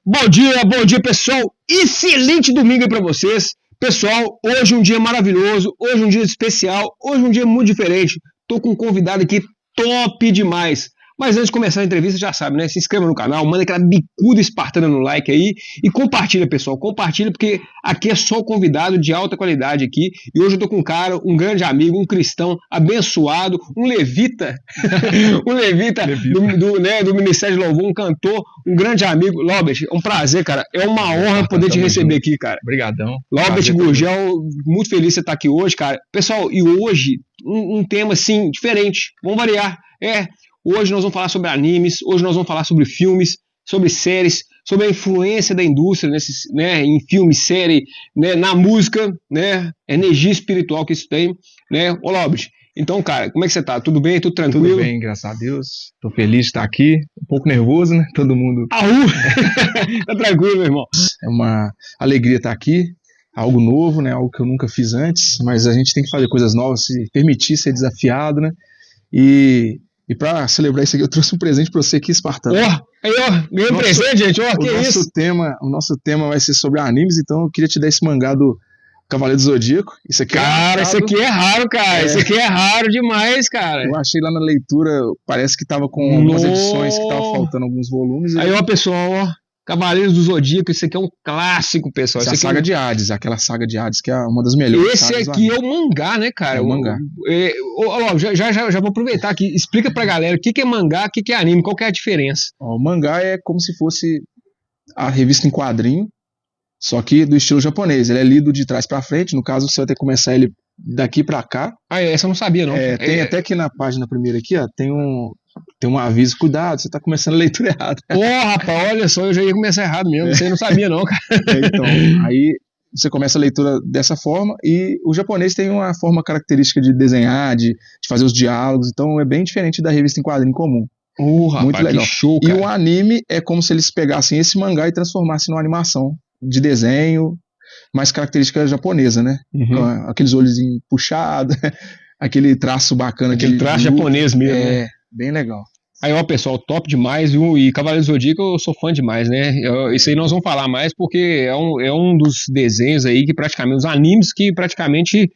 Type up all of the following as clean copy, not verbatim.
Bom dia, pessoal. Excelente domingo aí pra vocês. Pessoal, hoje um dia maravilhoso, hoje um dia especial, hoje um dia muito diferente. Tô com um convidado aqui top demais. Mas antes de começar a entrevista, já sabe, né? Se inscreva no canal, manda aquela bicuda espartana no like aí e compartilha, pessoal. Compartilha porque aqui é só convidado de alta qualidade aqui. E hoje eu tô com um cara, um grande amigo, um cristão abençoado, um levita, um levita do Ministério de Louvor, um cantor, um grande amigo. Lobet, é um prazer, cara. É uma honra poder te receber aqui, cara. Obrigadão. Lobet Gurgel, muito feliz de você estar aqui hoje, cara. Pessoal, e hoje um tema assim, diferente. Vamos variar. Hoje nós vamos falar sobre animes, hoje nós vamos falar sobre filmes, sobre séries, sobre a influência da indústria em filme, série, né, na música, né, energia espiritual que isso tem, né, ô Lobet, então, cara, como é que você tá? Tudo bem? Tudo tranquilo? Tudo bem, graças a Deus. Tô feliz de estar aqui, um pouco nervoso, né, todo mundo. Tá tranquilo, meu irmão. É uma alegria estar aqui, algo novo, né, algo que eu nunca fiz antes, mas a gente tem que fazer coisas novas, se permitir ser desafiado, né, E pra celebrar isso aqui, eu trouxe um presente pra você aqui, espartano. Ganhei um presente, gente. Que isso? O nosso tema vai ser sobre animes, então eu queria te dar esse mangá do Cavaleiro do Zodíaco. Isso aqui isso aqui é raro, cara. Isso aqui é raro demais, cara. Eu achei lá na leitura, parece que tava com algumas edições que tava faltando alguns volumes. Aí, pessoal, Cavaleiros do Zodíaco, isso aqui é um clássico, pessoal. Essa saga de Hades, aquela saga de Hades, que é uma das melhores. Esse aqui é o mangá, né, cara? É o mangá. Já vou aproveitar aqui. Explica pra galera o que é mangá, o que é anime, qual que é a diferença? O mangá é como se fosse a revista em quadrinho, só que do estilo japonês. Ele é lido de trás pra frente, no caso você vai ter que começar ele daqui pra cá. Essa eu não sabia, não. Tem até que na página primeira aqui, ó, tem um aviso, cuidado, você tá começando a leitura errada. Rapaz, olha só, eu já ia começar errado mesmo, você não sabia não, cara. Então, aí você começa a leitura dessa forma, e o japonês tem uma forma característica de desenhar, de fazer os diálogos, então é bem diferente da revista em quadrinho comum. Rapaz, muito legal. Que show, cara. E o anime é como se eles pegassem esse mangá e transformassem numa animação de desenho, mais característica japonesa, né? Com aqueles olhos puxados, aquele traço bacana. Aquele traço japonês mesmo, né? Bem legal. Aí, pessoal, top demais, viu? E Cavaleiro do Zodíaco eu sou fã demais, né? Isso aí nós vamos falar mais porque é um dos desenhos aí que praticamente, os animes que praticamente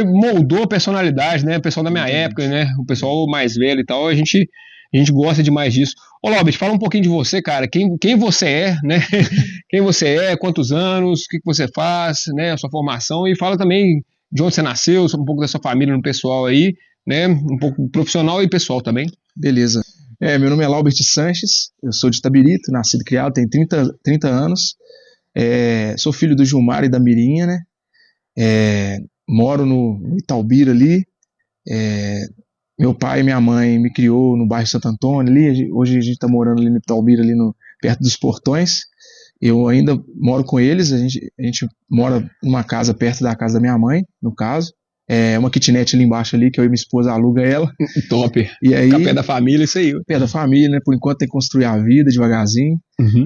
moldou a personalidade, né? O pessoal da minha época, né? O pessoal mais velho e tal, a gente gosta demais disso. Ô, Lobet, fala um pouquinho de você, cara. Quem você é, né? Quem você é, quantos anos, o que você faz, né? A sua formação, e fala também de onde você nasceu, um pouco da sua família no pessoal aí, né? Um pouco profissional e pessoal também. Beleza. Meu nome é Laubert Sanches, eu sou de Itabirito, nascido e criado, tenho 30 anos. Sou filho do Gilmar e da Mirinha, né? Moro no Italbira ali. Meu pai e minha mãe me criou no bairro Santo Antônio ali. Hoje a gente está morando ali no Italbira, ali perto dos Portões. Eu ainda moro com eles, a gente mora numa casa perto da casa da minha mãe, no caso. Uma kitnet ali embaixo ali, que eu e minha esposa aluga ela. Top. E aí, pé da família, isso aí. Pé da família, né? Por enquanto tem que construir a vida devagarzinho.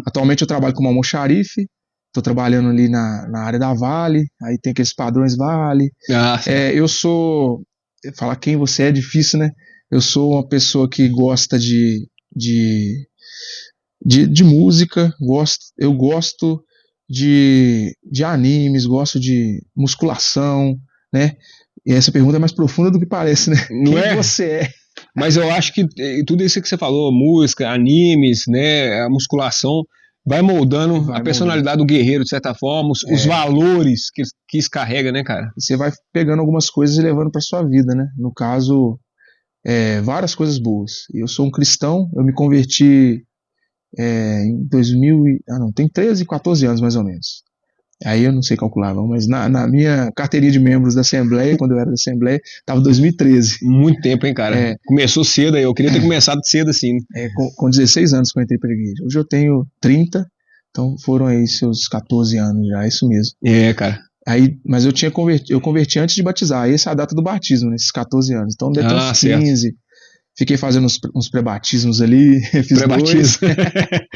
Atualmente eu trabalho como almoxarife, tô trabalhando ali na área da Vale, aí tem aqueles padrões Vale. Eu sou... Falar quem você é difícil, né? Eu sou uma pessoa que gosta de música, eu gosto de animes, gosto de musculação, né? E essa pergunta é mais profunda do que parece, né? Não quem você é? Mas eu acho que tudo isso que você falou, música, animes, né, a musculação, vai moldando a personalidade do guerreiro, de certa forma, os valores que isso carrega, né, cara? Você vai pegando algumas coisas e levando para sua vida, né? No caso, várias coisas boas. Eu sou um cristão, eu me converti em 2000, tem 13, 14 anos mais ou menos. Aí eu não sei calcular, mas na minha carteirinha de membros da Assembleia, quando eu era da Assembleia, estava 2013. Muito tempo, hein, cara? Começou cedo aí, eu queria ter começado cedo assim. Com 16 anos que eu entrei para a igreja. Hoje eu tenho 30, então foram aí seus 14 anos já, isso mesmo. Cara. Aí, mas eu converti antes de batizar, essa é a data do batismo, nesses 14 anos. Então deve ter uns 15. Certo. Fiquei fazendo uns pré-batismos ali,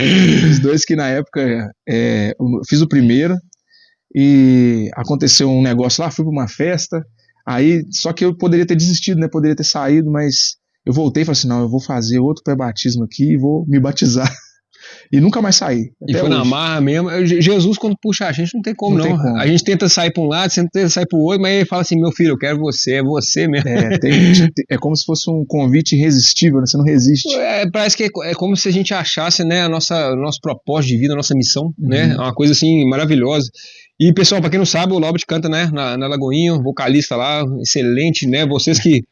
fiz dois que na época eu fiz o primeiro, e aconteceu um negócio lá, fui para uma festa, aí, só que eu poderia ter desistido, né, poderia ter saído, mas eu voltei e falei assim, não, eu vou fazer outro pré-batismo aqui e vou me batizar. E nunca mais saí. E foi na marra mesmo. Jesus, quando puxa a gente, não tem como, não. Tem como. A gente tenta sair para um lado, tenta sair para o outro, mas ele fala assim, meu filho, eu quero você, é você mesmo. É como se fosse um convite irresistível, né? Você não resiste. Parece que é como se a gente achasse, né, o nosso propósito de vida, a nossa missão, né? É uma coisa assim maravilhosa. E, pessoal, para quem não sabe, o Lobit canta, né, na Lagoinha, vocalista lá, excelente, né? Vocês que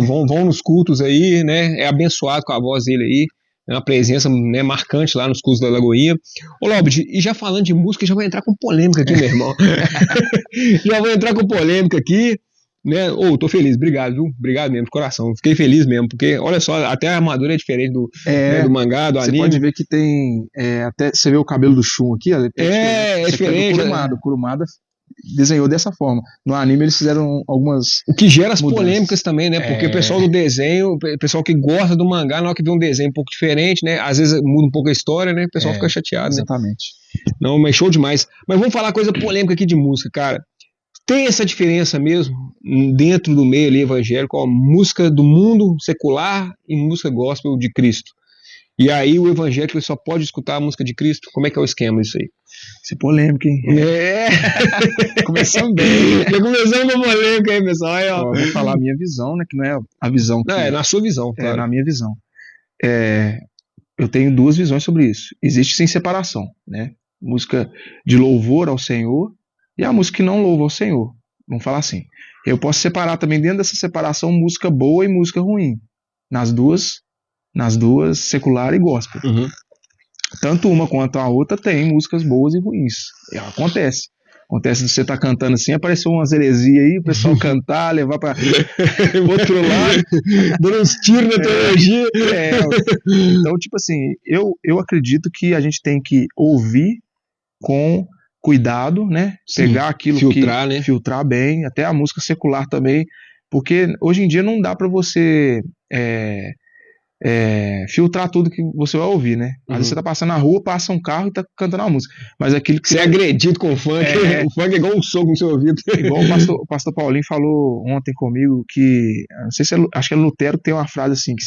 vão nos cultos aí, né? É abençoado com a voz dele aí. É uma presença, né, marcante lá nos cultos da Lagoinha. Ô, Lobit, e já falando de música, já vou entrar com polêmica aqui, meu irmão. Já vou entrar com polêmica aqui, né? Tô feliz, obrigado, viu? Obrigado mesmo, de coração. Fiquei feliz mesmo, porque, olha só, até a armadura é diferente né, do mangá, do anime. Você pode ver que tem, até você vê o cabelo do Shun aqui, ó, é diferente. O Kurumada desenhou dessa forma. No anime eles fizeram algumas... O que gera as polêmicas também, né? Porque o pessoal do desenho, o pessoal que gosta do mangá, na hora que vê um desenho um pouco diferente, né? Às vezes muda um pouco a história, né? O pessoal fica chateado, exatamente. Né? Não, mas show demais. Mas vamos falar coisa polêmica aqui de música, cara. Tem essa diferença mesmo dentro do meio ali evangélico, ó, música do mundo secular e música gospel de Cristo. E aí o evangélico só pode escutar a música de Cristo? Como é que é o esquema disso aí? Isso é polêmica, hein? Começamos bem. Já começamos com polêmica aí, pessoal. Aí, ó. Vou falar a minha visão, né? Que não é a visão que... Não, é na sua visão, claro. Na minha visão. Eu tenho duas visões sobre isso. Existe sem separação, né? Música de louvor ao Senhor e a música que não louva ao Senhor. Vamos falar assim. Eu posso separar também dentro dessa separação música boa e música ruim. Nas duas, secular e gospel. Tanto uma quanto a outra tem músicas boas e ruins. Acontece de você estar cantando assim, apareceu umas heresias aí, o pessoal cantar, levar para outro lado, dando uns tiros na teologia. Então, tipo assim, eu acredito que a gente tem que ouvir com cuidado, né? Pegar aquilo né? Filtrar bem, até a música secular também, porque hoje em dia não dá para você filtrar tudo que você vai ouvir, né? Às vezes você tá passando na rua, passa um carro e tá cantando uma música, mas aquilo que você é agredido com o funk, o funk é igual um soco no seu ouvido. Igual o pastor Paulinho falou ontem comigo, que não sei se acho que é Lutero, que tem uma frase assim, que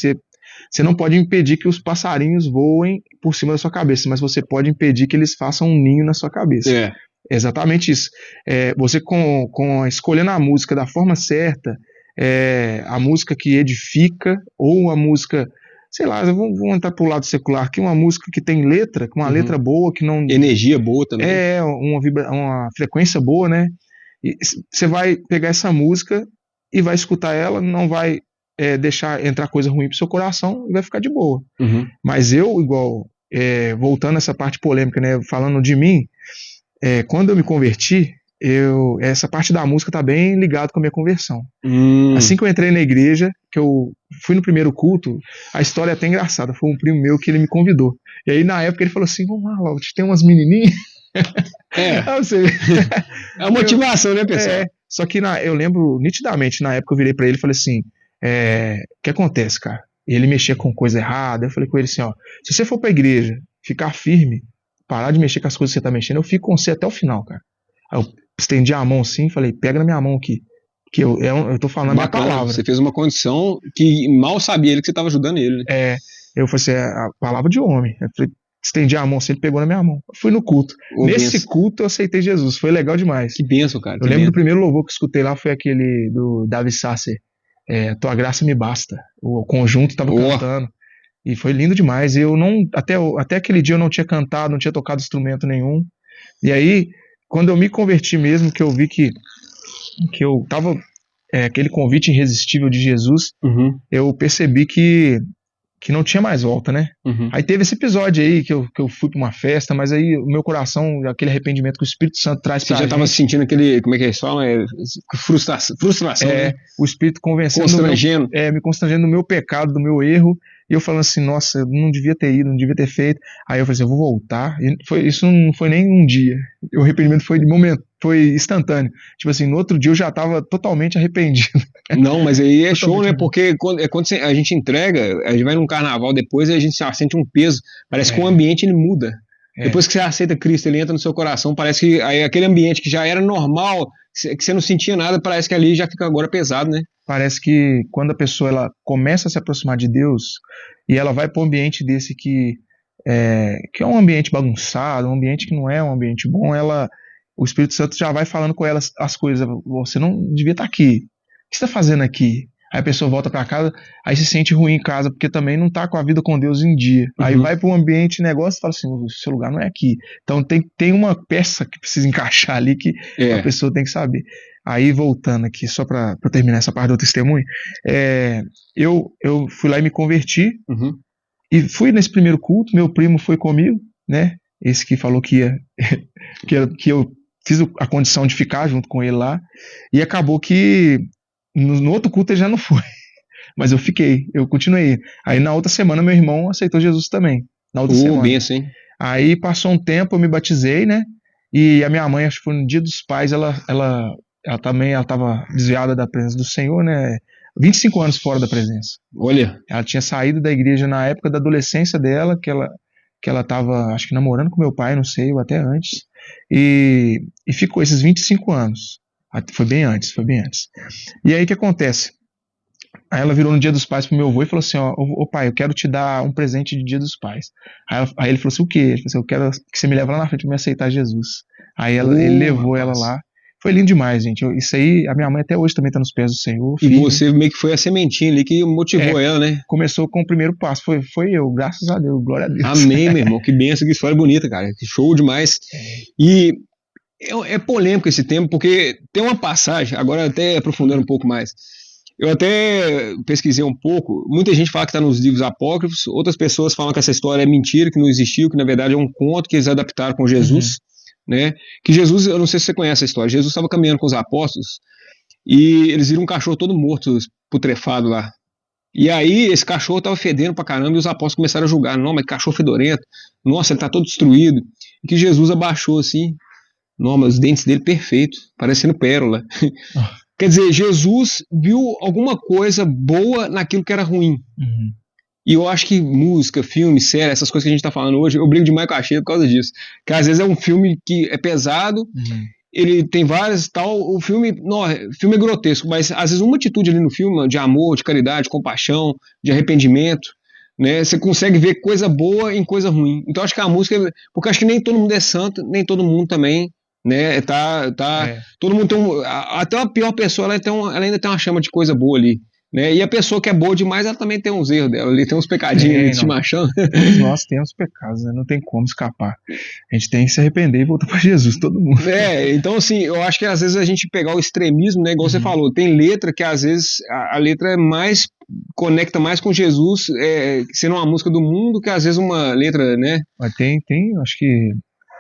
você não pode impedir que os passarinhos voem por cima da sua cabeça, mas você pode impedir que eles façam um ninho na sua cabeça. É exatamente isso. Você escolhendo a música da forma certa, a música que edifica, ou a música, sei lá, vamos entrar pro lado secular, que uma música que tem letra, uma letra boa, que não... Energia boa também. Uma frequência boa, né? E você vai pegar essa música e vai escutar ela, não vai deixar entrar coisa ruim pro seu coração e vai ficar de boa. Mas eu, voltando a essa parte polêmica, né, falando de mim, quando eu me converti, essa parte da música tá bem ligado com a minha conversão. Assim que eu entrei na igreja, que eu fui no primeiro culto, a história é até engraçada, foi um primo meu que ele me convidou. E aí na época ele falou assim, vamos lá, Laura, tem umas menininhas. É a motivação, né, pessoal? Só que eu lembro nitidamente, na época eu virei pra ele e falei assim, o que acontece, cara? Ele mexia com coisa errada, eu falei com ele assim, ó, se você for pra igreja, ficar firme, parar de mexer com as coisas que você tá mexendo, eu fico com você até o final, cara. Aí eu estendi a mão assim, falei, pega na minha mão aqui, que eu tô falando a minha palavra. Você fez uma condição que mal sabia ele que você tava ajudando ele, né? Eu falei assim, a palavra de homem. Eu falei, estendi a mão assim, ele pegou na minha mão. Eu fui no culto. Nesse culto eu aceitei Jesus, foi legal demais. Que bênção, cara. Eu lembro do primeiro louvor que eu escutei lá, foi aquele do Davi Sasser, Tua Graça Me Basta. O conjunto tava cantando. E foi lindo demais. Eu não, até aquele dia eu não tinha cantado, não tinha tocado instrumento nenhum. E aí, quando eu me converti mesmo, que eu vi que eu tava, aquele convite irresistível de Jesus, eu percebi que não tinha mais volta, né? Aí teve esse episódio aí que eu fui pra uma festa, mas aí o meu coração, aquele arrependimento que o Espírito Santo traz pra gente. Você já tava sentindo aquele, como é que eles falam? Frustração, né? O Espírito convencendo. Constrangendo. Me constrangendo do meu pecado, do meu erro. E eu falando assim, nossa, eu não devia ter ido, não devia ter feito. Aí eu falei assim, eu vou voltar. E isso não foi nem um dia. O arrependimento foi de momento, foi instantâneo. Tipo assim, no outro dia eu já tava totalmente arrependido. Não, mas aí é show, né? Porque quando a gente entrega, a gente vai num carnaval depois e a gente sente um peso. Parece que o ambiente ele muda. Depois que você aceita Cristo, ele entra no seu coração, parece que aí, aquele ambiente que já era normal, que você não sentia nada, parece que ali já fica agora pesado, né? Parece que quando a pessoa ela começa a se aproximar de Deus e ela vai para um ambiente desse que que é um ambiente bagunçado, um ambiente que não é um ambiente bom, o Espírito Santo já vai falando com ela as coisas. Você não devia estar aqui. O que você está fazendo aqui? Aí a pessoa volta para casa, aí se sente ruim em casa, porque também não está com a vida com Deus em dia. Aí vai para um ambiente de negócio e fala assim, o seu lugar não é aqui. Então tem uma peça que precisa encaixar ali que a pessoa tem que saber. Aí voltando aqui, só para terminar essa parte do testemunho, eu fui lá e me converti, e fui nesse primeiro culto, meu primo foi comigo, né? Esse que falou que ia, que eu fiz a condição de ficar junto com ele lá, e acabou que no outro culto ele já não foi, mas eu continuei. Aí na outra semana meu irmão aceitou Jesus também, na outra semana. Bem assim. Aí passou um tempo, eu me batizei, né? E a minha mãe, acho que foi no Dia dos Pais, ela também estava desviada da presença do Senhor, né? 25 anos fora da presença. Olha. Ela tinha saído da igreja na época da adolescência dela, que ela estava, acho que namorando com meu pai, não sei, ou até antes, e ficou esses 25 anos. Foi bem antes. E aí o que acontece? Aí ela virou no Dia dos Pais pro meu avô e falou assim, ô pai, eu quero te dar um presente de Dia dos Pais. Aí ele falou assim, o quê? Ele falou assim, eu quero que você me leve lá na frente pra me aceitar Jesus. Aí ele levou ela lá. Foi lindo demais, gente. Isso aí, a minha mãe até hoje também tá nos pés do Senhor. E você meio que foi a sementinha ali que motivou ela, né? Começou com o primeiro passo. Foi eu, graças a Deus, glória a Deus. Amém, meu irmão. Que benção, que história bonita, cara. Que show demais. E é polêmico esse tema, porque tem uma passagem, agora até aprofundando um pouco mais. Eu até pesquisei um pouco. Muita gente fala que está nos livros apócrifos, outras pessoas falam que essa história é mentira, que não existiu, que na verdade é um conto que eles adaptaram com Jesus. Né? Que Jesus, eu não sei se você conhece a história, Jesus estava caminhando com os apóstolos e eles viram um cachorro todo morto, putrefado lá. E aí esse cachorro estava fedendo pra caramba e os apóstolos começaram a julgar, não, mas que cachorro fedorento, nossa, ele tá todo destruído. E que Jesus abaixou assim, não, mas os dentes dele perfeitos, parecendo pérola. Quer dizer, Jesus viu alguma coisa boa naquilo que era ruim. E eu acho que música, filme, série, essas coisas que a gente tá falando hoje, eu brigo demais com a Sheila por causa disso. Que às vezes é um filme que é pesado, ele tem várias tal, o filme é grotesco, mas às vezes uma atitude ali no filme, de amor, de caridade, de compaixão, de arrependimento, né, você consegue ver coisa boa em coisa ruim. Então acho que a música, porque acho que nem todo mundo é santo, nem todo mundo também, né, todo mundo tem até a pior pessoa, ela ainda tem uma chama de coisa boa ali. Né? E a pessoa que é boa demais, ela também tem uns erros dela, ali tem uns pecadinhos de estimação. Nós temos pecados, né? Não tem como escapar. A gente tem que se arrepender e voltar para Jesus, todo mundo. Então assim, eu acho que às vezes a gente pegar o extremismo, né? Igual você falou, tem letra que às vezes a letra é mais, conecta mais com Jesus, sendo uma música do mundo, que às vezes uma letra, né? Mas acho que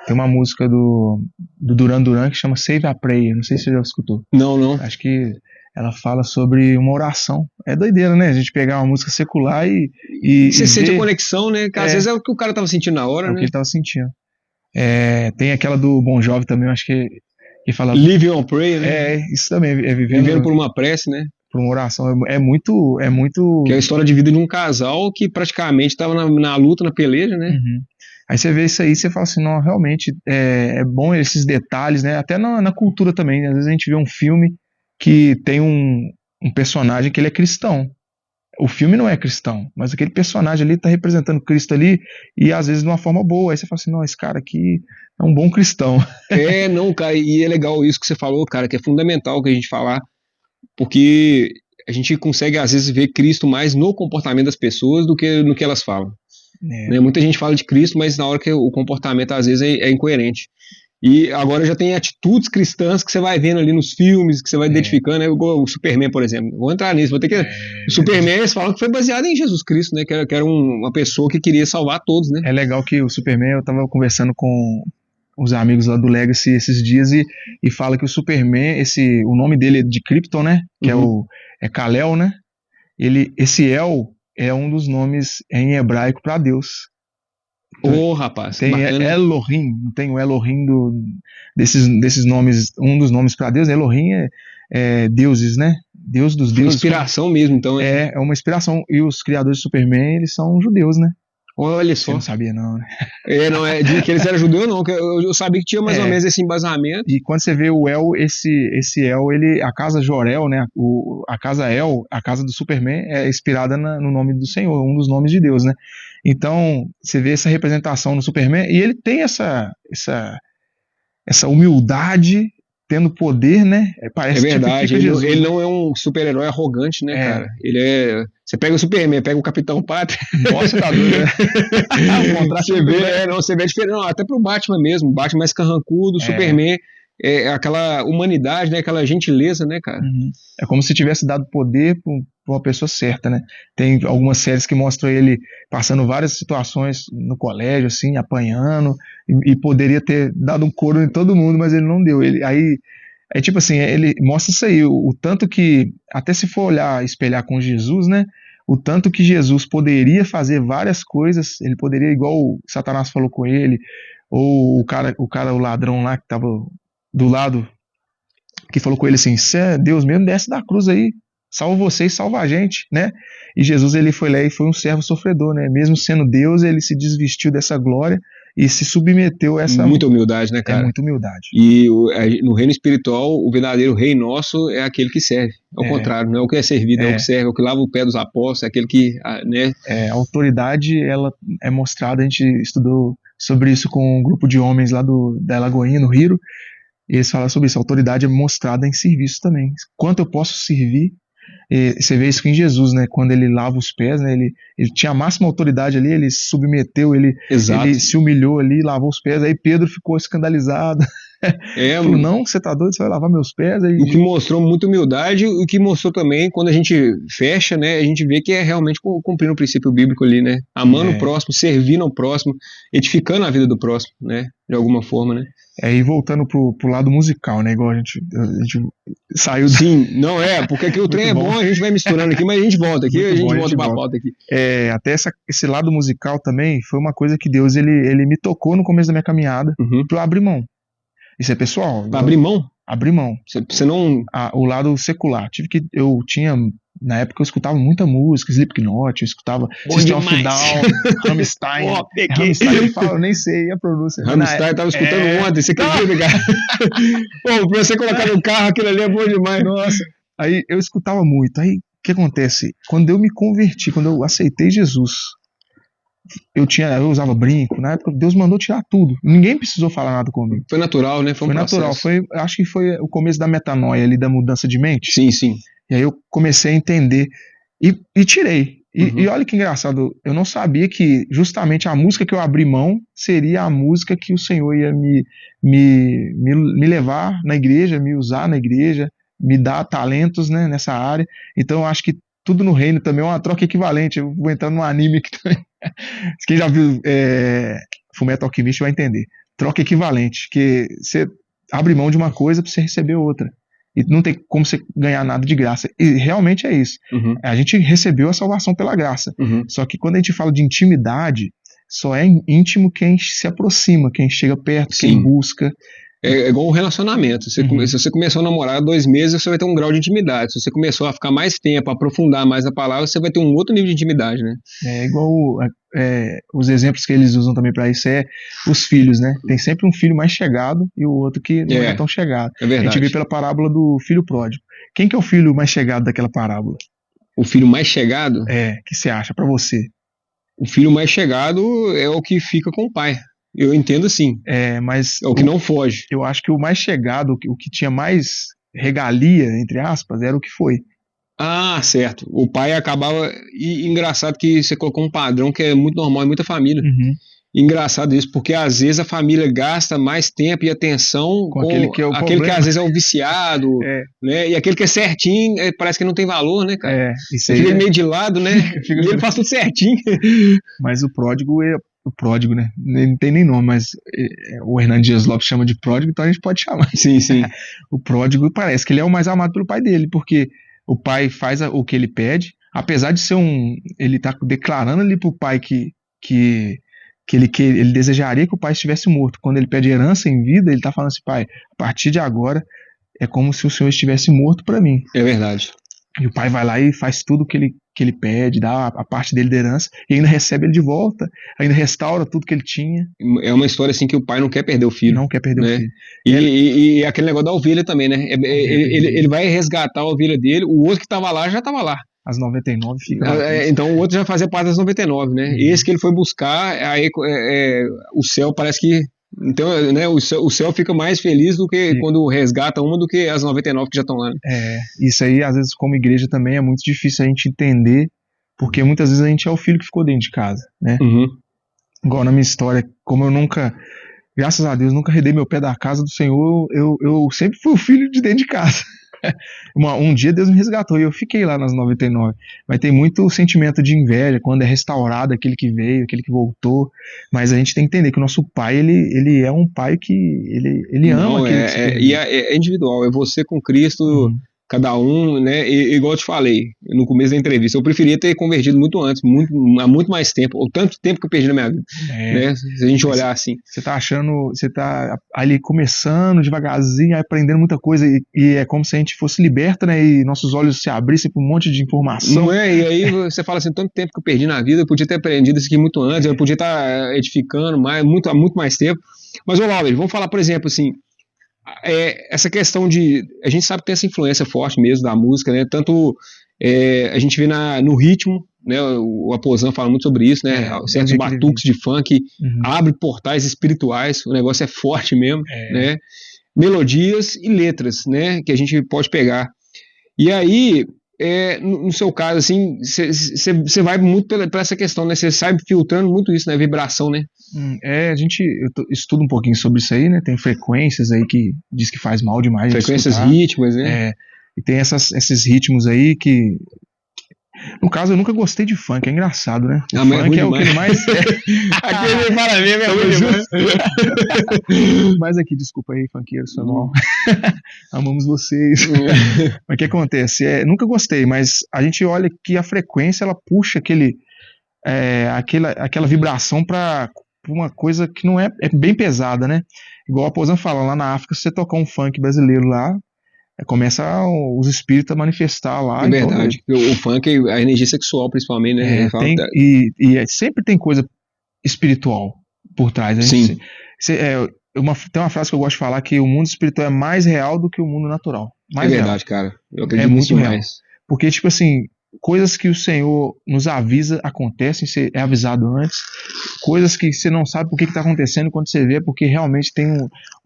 tem uma música do Duran Duran que chama Save a Prayer, não sei se você já escutou. Não. Acho que ela fala sobre uma oração. É doideira, né? A gente pegar uma música secular e você sente a conexão, né? Que às vezes é o que o cara tava sentindo na hora, né? É o que ele tava sentindo. Tem aquela do Bon Jovi também, eu acho que fala... Live on Pray, né? Isso também, é vivendo por uma prece, né? Por uma oração. É muito... Que é a história de vida de um casal que praticamente tava na luta, na peleja, né? Aí você vê isso aí, você fala assim, não, realmente é bom esses detalhes, né? Até na cultura também, né? Às vezes a gente vê um filme que tem um personagem que ele é cristão. O filme não é cristão, mas aquele personagem ali está representando Cristo ali, e às vezes de uma forma boa. Aí você fala assim, não, esse cara aqui é um bom cristão. Não, cara, e é legal isso que você falou, cara, que é fundamental que a gente falar, porque a gente consegue às vezes ver Cristo mais no comportamento das pessoas do que no que elas falam. Né? Muita gente fala de Cristo, mas na hora que o comportamento às vezes é incoerente. E agora já tem atitudes cristãs que você vai vendo ali nos filmes, que você vai identificando, né? O Superman, por exemplo. Vou entrar nisso, O Superman, eles falam que foi baseado em Jesus Cristo, né? Que era uma pessoa que queria salvar todos, né? É legal que o Superman, eu tava conversando com os amigos lá do Legacy esses dias e fala que o Superman, o nome dele é de Krypton, né? Que é Kal-El, né? Esse El é um dos nomes em hebraico para Deus. Rapaz, tem Elohim, não tem o Elohim desses nomes, um dos nomes para Deus. Elohim é deuses, né? Deus dos deuses. Uma inspiração mesmo, então. É uma inspiração. E os criadores de Superman, eles são judeus, né? Olha Você só. não sabia não, né? Não é de que eles eram judeus, não. Que eu sabia que tinha mais ou menos esse embasamento. E quando você vê o El, esse El, a casa Jor-El, né? A casa El, a casa do Superman, é inspirada no nome do Senhor, um dos nomes de Deus, né? Então, você vê essa representação no Superman, e ele tem essa humildade, tendo poder, né? Parece verdade, Jesus, ele não é um super-herói arrogante, né, cara? Você pega o Superman, pega o Capitão Pátria. Nossa, tá doido, né? Você vê a diferença. Não, até pro Batman mesmo. O Batman mais carrancudo, o Superman é aquela humanidade, né? Aquela gentileza, né, cara? É como se tivesse dado poder pra uma pessoa certa, né? Tem algumas séries que mostram ele passando várias situações no colégio, assim, apanhando, e poderia ter dado um couro em todo mundo, mas ele não deu. Aí tipo assim, ele mostra isso aí, o tanto que, até se for olhar, espelhar com Jesus, né? O tanto que Jesus poderia fazer várias coisas, ele poderia, igual o Satanás falou com ele, ou o ladrão lá que estava do lado, que falou com ele assim, se é Deus mesmo, desce da cruz aí, salva você e salva a gente, né? E Jesus, ele foi lá e foi um servo sofredor, né? Mesmo sendo Deus, ele se desvestiu dessa glória e se submeteu a essa... Muita humildade, né, cara? Muita humildade. E no reino espiritual, o verdadeiro rei nosso é aquele que serve. Ao contrário, não é o que é servido, é o que serve, é o que lava o pé dos apóstolos, é aquele que, né? A autoridade, ela é mostrada, a gente estudou sobre isso com um grupo de homens lá da Lagoinha, no Rio, e eles falam sobre isso, a autoridade é mostrada em serviço também. Quanto eu posso servir? E você vê isso em Jesus, né? Quando ele lava os pés, né? Ele tinha a máxima autoridade ali, ele se submeteu, ele se humilhou ali, lavou os pés. Aí Pedro ficou escandalizado. Falou, não, você tá doido, você vai lavar meus pés? Aí... O que mostrou muita humildade, o que mostrou também, quando a gente fecha, né? A gente vê que é realmente cumprindo o princípio bíblico ali, né? Amando o próximo, servindo ao próximo, edificando a vida do próximo, né? De alguma forma, né? E voltando pro lado musical, né? Igual a gente saiu... Sim, não porque aqui o trem é bom, a gente vai misturando aqui, mas a gente volta aqui, a gente volta pra pauta aqui. Até esse lado musical também foi uma coisa que Deus, ele me tocou no começo da minha caminhada, pra eu abrir mão. Isso é pessoal. Pra abrir mão? Abrir mão. Você não... O lado secular. Eu tinha... Na época eu escutava muita música, Slipknot, eu escutava System of a Down, Rammstein. Rammstein eu falo, nem sei a pronúncia. Rammstein eu tava escutando ontem, você acredita, cara? Pô, pra você colocar no carro, aquilo ali é bom demais. Nossa. Aí eu escutava muito. Aí o que acontece? Quando eu me converti, quando eu aceitei Jesus, eu usava brinco, na época Deus mandou tirar tudo, ninguém precisou falar nada comigo. Foi natural, né? Foi natural, acho que foi o começo da metanoia ali, da mudança de mente. Sim. E aí eu comecei a entender e tirei. E olha que engraçado, eu não sabia que justamente a música que eu abri mão seria a música que o Senhor ia me levar na igreja, me usar na igreja, me dar talentos, né, nessa área. Então eu acho que tudo no reino também é uma troca equivalente. Eu vou entrar num anime aqui também. Quem já viu Fullmetal Alchemist vai entender. Troca equivalente, que você abre mão de uma coisa para você receber outra. E não tem como você ganhar nada de graça. E realmente é isso. A gente recebeu a salvação pela graça. Só que quando a gente fala de intimidade, só é íntimo quem se aproxima, quem chega perto, quem busca. É igual um relacionamento. Se você começou a namorar 2 meses, você vai ter um grau de intimidade. Se você começou a ficar mais tempo, a aprofundar mais a palavra, você vai ter um outro nível de intimidade, né? É igual os exemplos que eles usam também para isso os filhos, né? Tem sempre um filho mais chegado e o outro que não é tão chegado. É verdade. A gente vê pela parábola do filho pródigo. Quem que é o filho mais chegado daquela parábola? O filho mais chegado? Que você acha para você? O filho mais chegado é o que fica com o pai. Eu entendo sim. Mas é o que não foge. Eu acho que o mais chegado, o que tinha mais regalia, entre aspas, era o que foi. Ah, certo. O pai acabava... E engraçado que você colocou um padrão que é muito normal em muita família. Engraçado isso, porque às vezes a família gasta mais tempo e atenção com aquele que às vezes é um viciado, né? E aquele que é certinho, parece que não tem valor, né, cara? Isso aí fica meio de lado, né? E ele faz tudo certinho. Mas o pródigo, né? Não tem nem nome, mas o Hernando Dias Lopes chama de pródigo, então a gente pode chamar. Sim. O pródigo parece que ele é o mais amado pelo pai dele, porque o pai faz o que ele pede, apesar de ser ele tá declarando ali pro pai que ele desejaria que o pai estivesse morto. Quando ele pede herança em vida, ele tá falando assim, pai, a partir de agora é como se o senhor estivesse morto para mim. É verdade. E o pai vai lá e faz tudo que ele pede, dá a parte dele de herança, e ainda recebe ele de volta, ainda restaura tudo que ele tinha. É uma história assim que o pai não quer perder o filho. Não quer perder né? o filho. E aquele negócio da ovelha também, né? Ele vai resgatar a ovelha dele, o outro que estava lá já estava lá. As 99 ficam. Então o outro já fazia parte das 99, né? Esse que ele foi buscar, aí o céu parece que. Então, né, o céu fica mais feliz do que quando resgata uma do que as 99 que já estão lá. Né? Isso aí, às vezes, como igreja também é muito difícil a gente entender, porque muitas vezes a gente é o filho que ficou dentro de casa, né? Igual na minha história, como eu nunca, graças a Deus, nunca arredei meu pé da casa do Senhor, eu sempre fui o filho de dentro de casa. Um dia Deus me resgatou e eu fiquei lá nas 99, mas tem muito sentimento de inveja quando é restaurado aquele que veio, aquele que voltou, mas a gente tem que entender que o nosso pai, ele é um pai que ele ama aquele que é individual, é você com Cristo, cada um, né, igual eu te falei no começo da entrevista, eu preferia ter convertido muito antes, há muito mais tempo, ou tanto tempo que eu perdi na minha vida, né, se a gente olhar assim. Você tá ali começando devagarzinho, aprendendo muita coisa, e é como se a gente fosse liberta, né, e nossos olhos se abrissem para um monte de informação. Não é? E aí você fala assim, tanto tempo que eu perdi na vida, eu podia ter aprendido isso aqui muito antes, eu podia estar edificando há muito mais tempo. Mas, ô Laura, vamos falar, por exemplo, assim, essa questão de, a gente sabe que tem essa influência forte mesmo da música, né, tanto a gente vê no ritmo, né, o Aposan fala muito sobre isso, né, certos batuques de funk abrem portais espirituais, o negócio é forte mesmo, né, melodias e letras, né, que a gente pode pegar, e aí no seu caso, assim, você vai muito para essa questão, né, você sai filtrando muito isso, né, vibração, né. Eu estudo um pouquinho sobre isso aí, né? Tem frequências aí que diz que faz mal demais. Frequências rítmicas, né? E tem esses ritmos aí que. No caso, eu nunca gostei de funk, é engraçado, né? O funk é o que ele mais. Aquele para mim é ruim demais. Mas aqui, desculpa aí, funkeiros, foi mal. Amamos vocês. Mas o que acontece? Nunca gostei, mas a gente olha que a frequência ela puxa aquela vibração para uma coisa que não é bem pesada, né? Igual a Aposan fala, lá na África, se você tocar um funk brasileiro lá, começa os espíritos a manifestar lá. É verdade. O funk, a energia sexual principalmente, né? Sempre tem coisa espiritual por trás. Né? Sim. Tem uma frase que eu gosto de falar, que o mundo espiritual é mais real do que o mundo natural. É verdade, cara. Eu acredito muito demais. Real. Porque, tipo assim, coisas que o Senhor nos avisa acontecem, você é avisado antes, coisas que você não sabe por que está acontecendo, quando você vê, porque realmente tem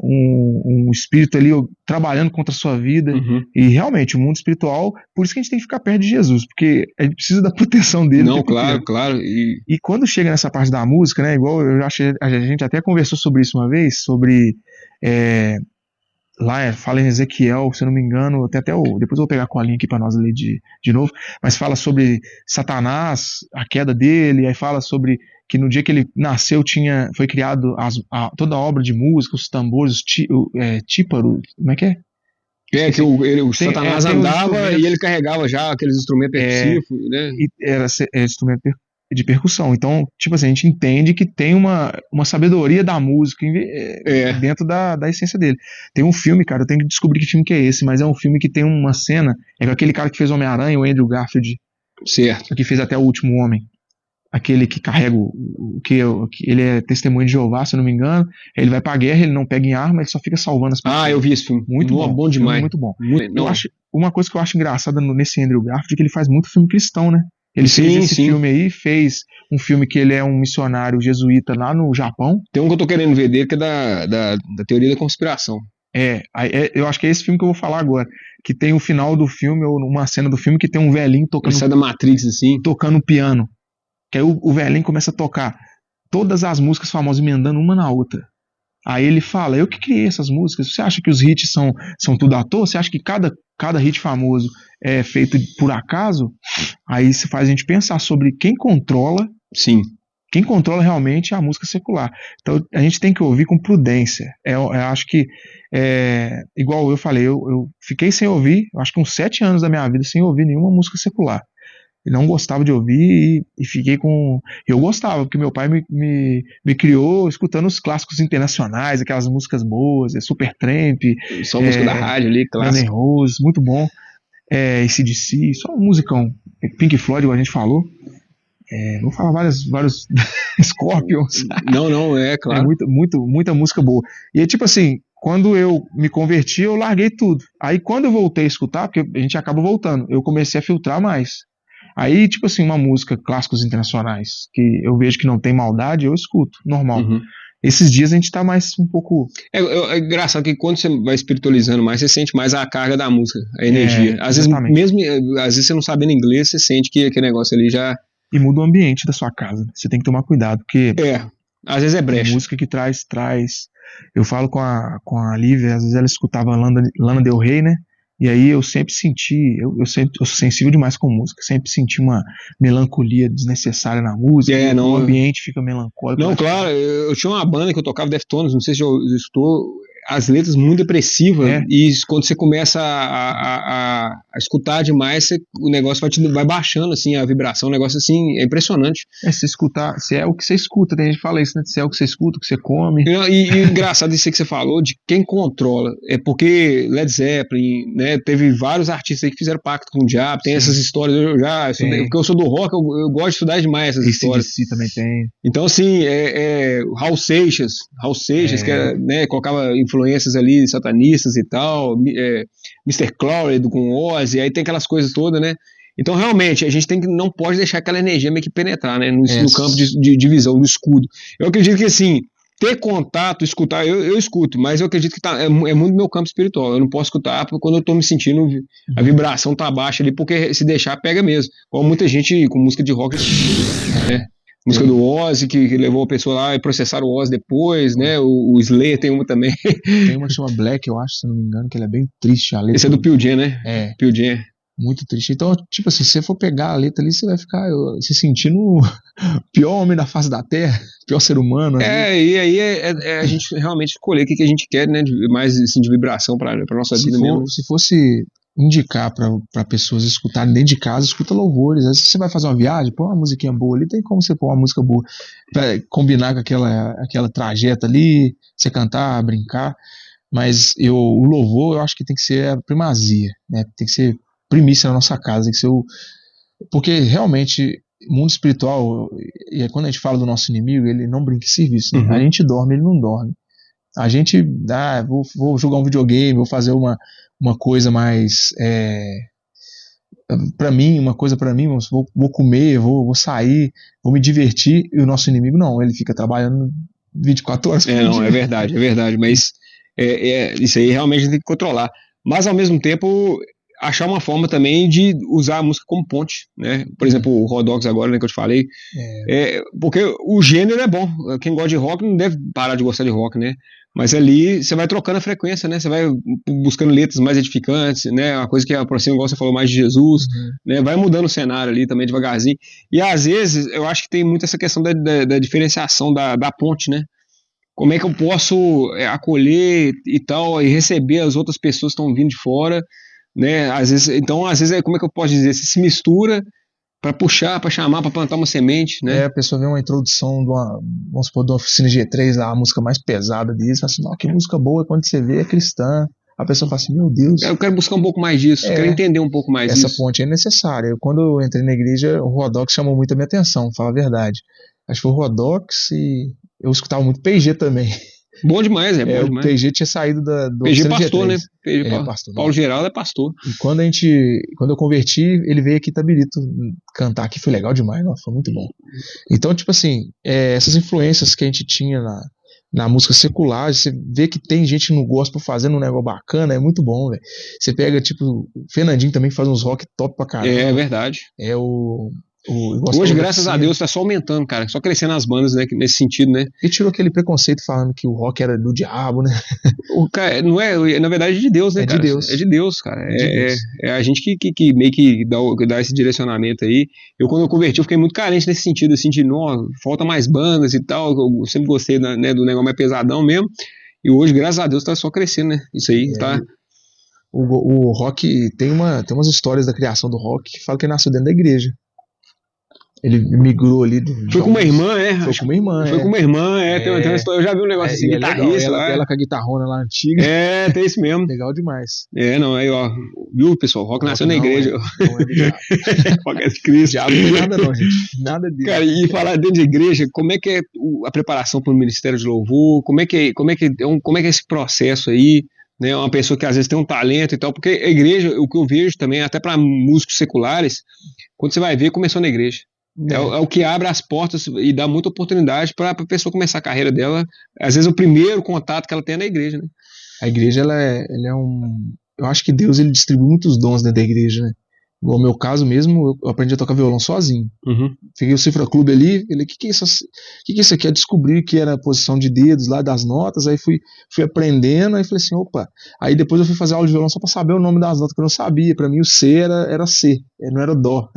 um espírito ali trabalhando contra a sua vida, e realmente o mundo espiritual, por isso que a gente tem que ficar perto de Jesus, porque a gente precisa da proteção dele. Não, claro. E quando chega nessa parte da música, né, igual a gente até conversou sobre isso uma vez, sobre lá fala em Ezequiel, se eu não me engano, depois eu vou pegar com a linha aqui para nós ler de novo, mas fala sobre Satanás, a queda dele, aí fala sobre que no dia que ele nasceu foi criado toda a obra de música, os tambores, típaro, como é que é? Que o Satanás andava e ele carregava já aqueles instrumentos percussivos, né? Era instrumento de percussão. Então, tipo assim, a gente entende que tem uma sabedoria da música dentro da essência dele. Tem um filme, cara, eu tenho que descobrir que filme que é esse, mas é um filme que tem uma cena, com aquele cara que fez Homem-Aranha, o Andrew Garfield, certo, que fez até O Último Homem, aquele que carrega que ele é testemunho de Jeová, se eu não me engano, ele vai pra guerra, ele não pega em arma, ele só fica salvando as pessoas. Eu vi esse filme. Muito bom demais. Muito bom. Uma coisa que eu acho engraçada nesse Andrew Garfield é que ele faz muito filme cristão, né? Ele fez esse filme aí, fez um filme que ele é um missionário jesuíta lá no Japão. Tem um que eu tô querendo ver dele, que é da teoria da conspiração. Eu acho que é esse filme que eu vou falar agora, que tem o final do filme, ou uma cena do filme, que tem um velhinho tocando... Ele sai da Matrix, assim. Tocando piano. Que aí o velhinho começa a tocar todas as músicas famosas emendando uma na outra. Aí ele fala, eu que criei essas músicas, você acha que os hits são tudo à toa? Você acha que cada hit famoso é feito por acaso? Aí isso faz a gente pensar sobre quem controla. Sim. Quem controla realmente é a música secular. Então a gente tem que ouvir com prudência. Eu acho que, igual eu falei, eu fiquei sem ouvir, acho que uns 7 anos da minha vida sem ouvir nenhuma música secular. Eu não gostava de ouvir e fiquei com... Eu gostava, porque meu pai me criou escutando os clássicos internacionais, aquelas músicas boas, Supertramp, só música da rádio ali, clássico. Guns N' Roses, muito bom. AC/DC, só um musicão. Pink Floyd, igual a gente falou. Vou falar vários Scorpions. Não, claro. Muita música boa. E aí, tipo assim, quando eu me converti, eu larguei tudo. Aí quando eu voltei a escutar, porque a gente acaba voltando, eu comecei a filtrar mais. Aí, tipo assim, uma música, clássicos internacionais, que eu vejo que não tem maldade, eu escuto, normal. Uhum. Esses dias a gente tá mais um pouco... É engraçado que quando você vai espiritualizando mais, você sente mais a carga da música, a energia. Às vezes você não sabendo inglês, você sente que aquele negócio ali já... E muda o ambiente da sua casa. Você tem que tomar cuidado, porque... às vezes é brecha. Música que traz... Eu falo com a Lívia, às vezes ela escutava Lana Del Rey, né? E aí eu sempre senti, eu sou sensível demais com música, sempre senti uma melancolia desnecessária na música, o ambiente fica melancólico. Não, claro, eu tinha uma banda que eu tocava Deftones, não sei se eu estou, as letras muito depressivas, e quando você começa a escutar demais, o negócio vai baixando, assim, a vibração, o negócio assim, é impressionante. Se é o que você escuta, tem gente que fala isso, né? Se é o que você escuta, o que você come. E engraçado isso aí que você falou, de quem controla, porque Led Zeppelin, né, teve vários artistas aí que fizeram pacto com o diabo, tem essas histórias, porque eu sou do rock, eu gosto de estudar demais essas histórias. AC/DC também tem. Então, assim, Raul Seixas, que né, colocava influências ali satanistas e tal, Mr. Crowley com Ozzy, aí tem aquelas coisas todas, né? Então, realmente, a gente não pode deixar aquela energia meio que penetrar, né? No campo de visão, no escudo. Eu acredito que, assim, ter contato, escutar, eu escuto, mas eu acredito que é muito meu campo espiritual. Eu não posso escutar quando eu tô me sentindo, a vibração tá baixa ali, porque se deixar, pega mesmo. Como muita gente com música de rock, né? Música do Ozzy, que levou a pessoa lá e processaram o Ozzy depois, né? O Slayer tem uma também. Tem uma que chama Black, eu acho, se não me engano, que ela é bem triste. A letra. Esse é do Pearl Jam, né? Pearl Jam. Muito triste. Então, tipo assim, se você for pegar a letra ali, você vai ficar se sentindo o pior homem da face da terra, pior ser humano. E aí a gente realmente escolher o que a gente quer, né? Mais assim, de vibração pra nossa vida mesmo. Se fosse indicar para pessoas escutarem dentro de casa, escuta louvores. Às vezes você vai fazer uma viagem, põe uma musiquinha boa ali, tem como você pôr uma música boa pra combinar com aquela trajeta ali, você cantar, brincar. Mas o louvor, eu acho que tem que ser a primazia, né? Tem que ser primícia na nossa casa, tem que ser porque realmente mundo espiritual, e quando a gente fala do nosso inimigo, ele não brinca em serviço, né? A gente dorme, ele não dorme. A gente vou jogar um videogame, vou fazer uma coisa mais pra mim, vou comer, vou sair, vou me divertir, e o nosso inimigo não, ele fica trabalhando 24 horas por dia. Não, é verdade, mas isso aí realmente a gente tem que controlar, mas ao mesmo tempo achar uma forma também de usar a música como ponte, né? Por exemplo, o Rodox agora, né, que eu te falei, porque o gênero é bom, quem gosta de rock não deve parar de gostar de rock, né? Mas ali você vai trocando a frequência, né? Você vai buscando letras mais edificantes, né? Uma coisa que aproxima, igual você falou, mais de Jesus, né? Vai mudando o cenário ali também devagarzinho. E às vezes eu acho que tem muito essa questão da diferenciação da ponte, né? Como é que eu posso acolher e tal, e receber as outras pessoas que estão vindo de fora, né? Às vezes como é que eu posso dizer? Você se mistura para puxar, para chamar, para plantar uma semente, né? A pessoa vê uma introdução vamos supor, de uma oficina G3, a música mais pesada deles, fala assim, que música boa, quando você vê é cristã. A pessoa fala assim, meu Deus. Eu quero buscar um pouco mais disso, quero entender um pouco mais disso. Essa ponte é necessária. Quando eu entrei na igreja, o Rodox chamou muito a minha atenção, fala a verdade. Acho que foi o Rodox e eu escutava muito PG também. Bom demais, bom demais. O PG tinha saído do PG pastor, G3. né? PG pastor. Paulo Geraldo é pastor. E quando eu converti, ele veio aqui em Itabirito cantar aqui, foi legal demais, foi muito bom. Então, tipo assim, essas influências que a gente tinha na música secular, você vê que tem gente no gospel fazendo um negócio bacana, é muito bom, velho. Você pega, tipo, o Fernandinho também faz uns rock top pra caramba. É verdade. Hoje, graças a Deus, tá só aumentando, cara, só crescendo as bandas, né, nesse sentido, né? E tirou aquele preconceito falando que o rock era do diabo, né? Não é, na verdade é de Deus, né, cara? É de Deus, cara. É a gente que meio que dá esse direcionamento aí. Quando eu converti, eu fiquei muito carente nesse sentido, assim, falta mais bandas e tal. Eu sempre gostei, né, do negócio mais pesadão mesmo. E hoje, graças a Deus, tá só crescendo, né? Isso aí, tá... O rock, tem umas histórias da criação do rock que falam que nasceu dentro da igreja. Ele migrou ali. Foi com uma irmã, Foi com uma irmã. Foi com uma irmã, tem uma história. Eu já vi um negócio assim, guitarrista lá. Ela com a guitarrona lá antiga. Tem isso mesmo. Legal demais. Não, aí ó, viu, pessoal? O Rock nasceu na igreja. Não é do diabo. Rock é de Cristo. Diabo não tem nada não, gente. Nada disso. Cara, e falar dentro de igreja, como é que é a preparação para o Ministério de Louvor? Como é que é esse processo aí? Né, uma pessoa que às vezes tem um talento e tal, porque a igreja, o que eu vejo também, até para músicos seculares, quando você vai ver, começou na igreja. É o que abre as portas e dá muita oportunidade para a pessoa começar a carreira dela. Às vezes o primeiro contato que ela tem é na igreja, né? A igreja, ela é um... Eu acho que Deus, ele distribui muitos dons dentro da igreja, né? No meu caso mesmo, eu aprendi a tocar violão sozinho. Peguei o Cifra Clube ali, falei, o que é isso aqui? Eu descobri que era a posição de dedos lá das notas, aí fui aprendendo, aí falei assim, opa. Aí depois eu fui fazer aula de violão só pra saber o nome das notas, que eu não sabia. Pra mim o C era C, não era Dó.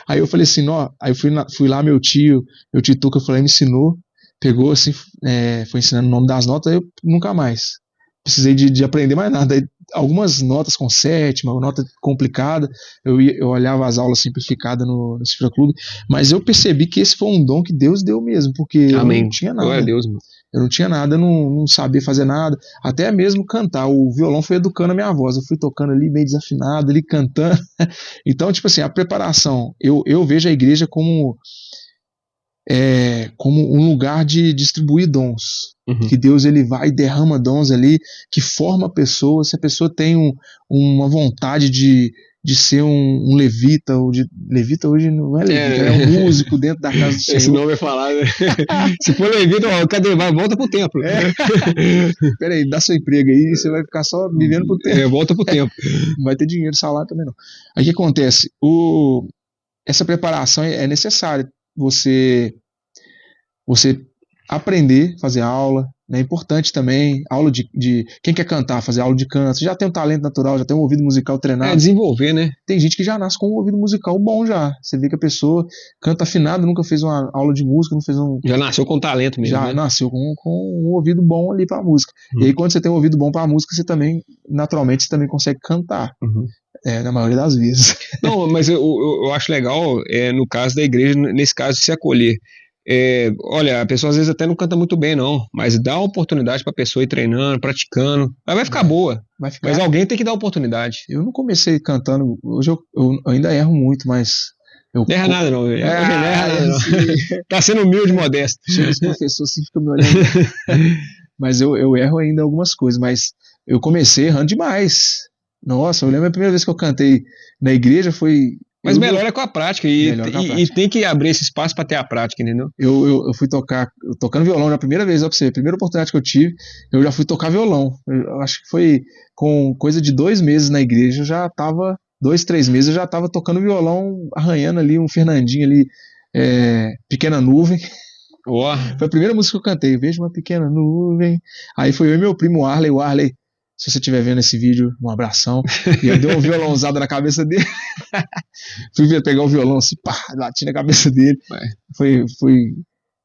Aí eu falei assim, aí fui lá, meu tio Tuca, me ensinou, pegou assim, foi ensinando o nome das notas, aí eu nunca mais precisei de aprender mais nada. Aí, algumas notas com sétima, nota complicada, eu olhava as aulas simplificadas no Cifra Clube, mas eu percebi que esse foi um dom que Deus deu mesmo, porque Amém. Eu não tinha nada. Glória a Deus, mano. Eu não tinha nada, eu não sabia fazer nada, até mesmo cantar. O violão foi educando a minha voz, eu fui tocando ali meio desafinado, ali cantando. Então, tipo assim, a preparação, eu vejo a igreja como um lugar de distribuir dons. Que Deus, ele vai e derrama dons ali, que forma a pessoa. Se a pessoa tem uma vontade de ser um levita, levita hoje não é levita, é um músico dentro da casa do Senhor. Esse nome é falado, né? Se for levita, cadê? Volta pro templo. Peraí, dá seu emprego aí, você vai ficar só vivendo pro templo. Volta pro templo. Não vai ter dinheiro, salário também não. Aí o que acontece? Essa preparação é necessária. Você aprender, fazer aula, né? É importante também, aula de quem quer cantar, fazer aula de canto, já tem um talento natural, já tem um ouvido musical treinado. Desenvolver, né? Tem gente que já nasce com um ouvido musical bom já, você vê que a pessoa canta afinado, nunca fez uma aula de música, não fez já nasceu com talento mesmo, já né? nasceu com um ouvido bom ali pra música. E aí quando você tem um ouvido bom pra música, você também, naturalmente, você também consegue cantar. Na maioria das vezes. Não, mas eu acho legal, no caso da igreja, nesse caso, se acolher. Olha, a pessoa às vezes até não canta muito bem, não, mas dá oportunidade pra pessoa ir treinando, praticando. Ela vai ficar boa, mas alguém tem que dar oportunidade. Eu não comecei cantando, hoje eu ainda erro muito, mas. Não erra nada, não. Tá sendo humilde e modesto. Chega os professores assim, ficam me olhando. Mas eu erro ainda algumas coisas, mas eu comecei errando demais. Nossa, eu lembro a primeira vez que eu cantei na igreja foi. Mas melhor é com a prática, e tem que abrir esse espaço para ter a prática, entendeu? Eu fui tocando violão na primeira vez, ó, pra você, a primeira oportunidade que eu tive, eu já fui tocar violão. Eu acho que foi com coisa de 2 meses na igreja, eu já tava, 2, 3 meses, eu já tava tocando violão, arranhando ali um Fernandinho ali, Pequena Nuvem. Foi a primeira música que eu cantei, Vejo uma Pequena Nuvem. Aí foi eu e meu primo, o Arley. Se você estiver vendo esse vídeo, um abração. E eu dei um violãozado na cabeça dele. Fui pegar o violão assim, bati na cabeça dele.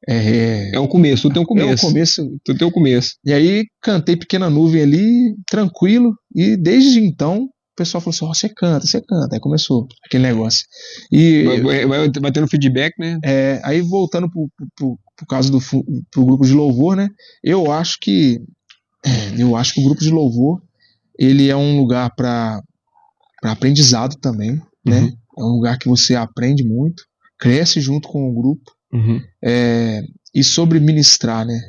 É um começo, tudo tem um começo. Tudo tem um começo. E aí cantei Pequena Nuvem ali, tranquilo. E desde então, o pessoal falou assim: você canta. Aí começou aquele negócio. E vai tendo feedback, né? Aí voltando pro caso pro grupo de louvor, né? Eu acho que o grupo de louvor, ele é um lugar para aprendizado também, né? É um lugar que você aprende muito, cresce junto com o grupo. E sobre ministrar, né?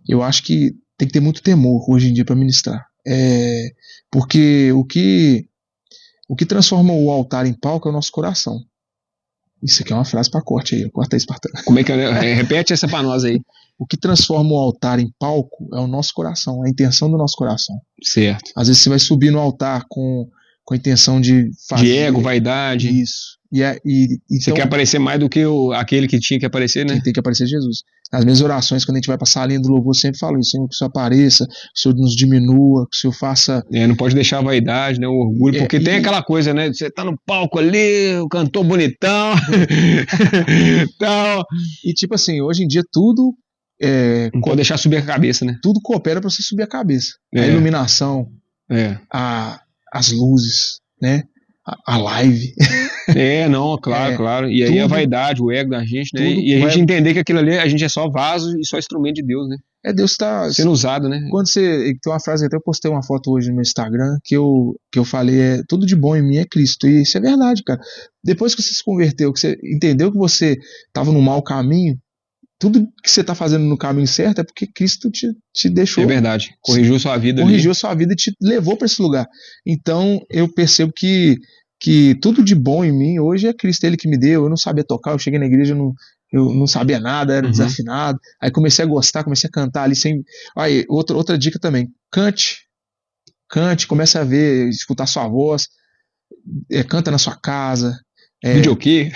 Eu acho que tem que ter muito temor hoje em dia para ministrar. Porque o que transforma o altar em palco é o nosso coração. Isso aqui é uma frase para corte aí, corta aí, Espartano. Como é que repete essa para nós aí? O que transforma o altar em palco é o nosso coração, a intenção do nosso coração. Certo. Às vezes você vai subir no altar com a intenção de fazer. De ego, vaidade. Isso. Você então, quer aparecer mais do que aquele que tinha que aparecer, né? Quem tem que aparecer é Jesus. Nas minhas orações, quando a gente vai passar a linha do louvor, eu sempre falo isso: Senhor, que o Senhor apareça, que o Senhor nos diminua, que o Senhor faça. Não pode deixar a vaidade, né? O orgulho, porque tem aquela coisa, né? Você tá no palco ali, o cantor bonitão. Então, e tipo assim, hoje em dia tudo. Não pode deixar subir a cabeça, né? Tudo coopera para você subir a cabeça. A iluminação, as luzes, né? a live. Não, claro. E aí tudo, a vaidade, o ego da gente, né? tudo E a gente vai- entender que aquilo ali, a gente é só vaso e só instrumento de Deus, né? Deus tá Sendo usado, né? quando você tem uma frase, até eu postei uma foto hoje no meu Instagram que eu falei, tudo de bom em mim é Cristo, e isso é verdade, cara. Depois que você se converteu, que você entendeu que você estava no mau caminho, tudo que você está fazendo no caminho certo é porque Cristo te deixou. É verdade. Corrigiu sua vida corrigiu ali. a sua vida e te levou para esse lugar. Então eu percebo que tudo de bom em mim hoje é Cristo, Ele que me deu. Eu não sabia tocar, eu cheguei na igreja, eu não sabia nada, era desafinado. Aí comecei a gostar, comecei a cantar ali sem. Aí, outra dica também: cante, comece a ver, escutar sua voz, canta na sua casa. Videokê.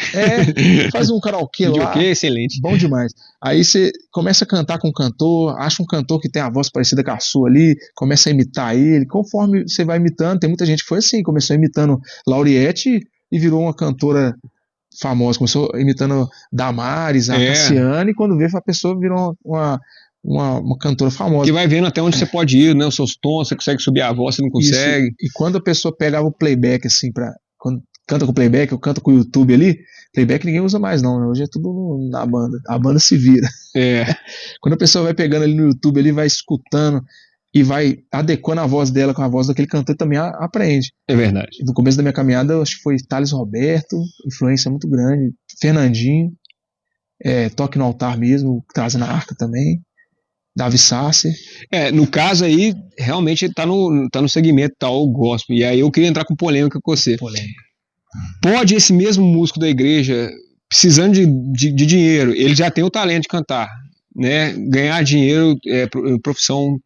Faz um karaokê lá. Videokê é excelente. Bom demais. Aí você começa a cantar com um cantor, acha um cantor que tem a voz parecida com a sua ali, começa a imitar ele. Conforme você vai imitando, tem muita gente que foi assim, começou imitando Lauriette e virou uma cantora famosa, começou imitando Damares, a Cassiane, e quando vê, a pessoa virou uma cantora famosa. Que vai vendo até onde você pode ir, né? Os seus tons, você consegue subir a voz, você não consegue. Isso. E quando a pessoa pegava o playback, assim, quando canta com playback, eu canto com o YouTube ali, playback ninguém usa mais não, né? Hoje é tudo na banda, a banda se vira. Quando a pessoa vai pegando ali no YouTube, ele vai escutando e vai adequando a voz dela com a voz daquele cantor, também aprende. É verdade. No começo da minha caminhada, eu acho que foi Thales Roberto, influência muito grande, Fernandinho, Toque no Altar mesmo, trazendo a arca também, Davi Sasser. No caso aí, realmente tá no segmento tal gospel. E aí eu queria entrar com polêmica com você. Pode esse mesmo músico da igreja, precisando de dinheiro, ele já tem o talento de cantar, né? Ganhar dinheiro, profissão,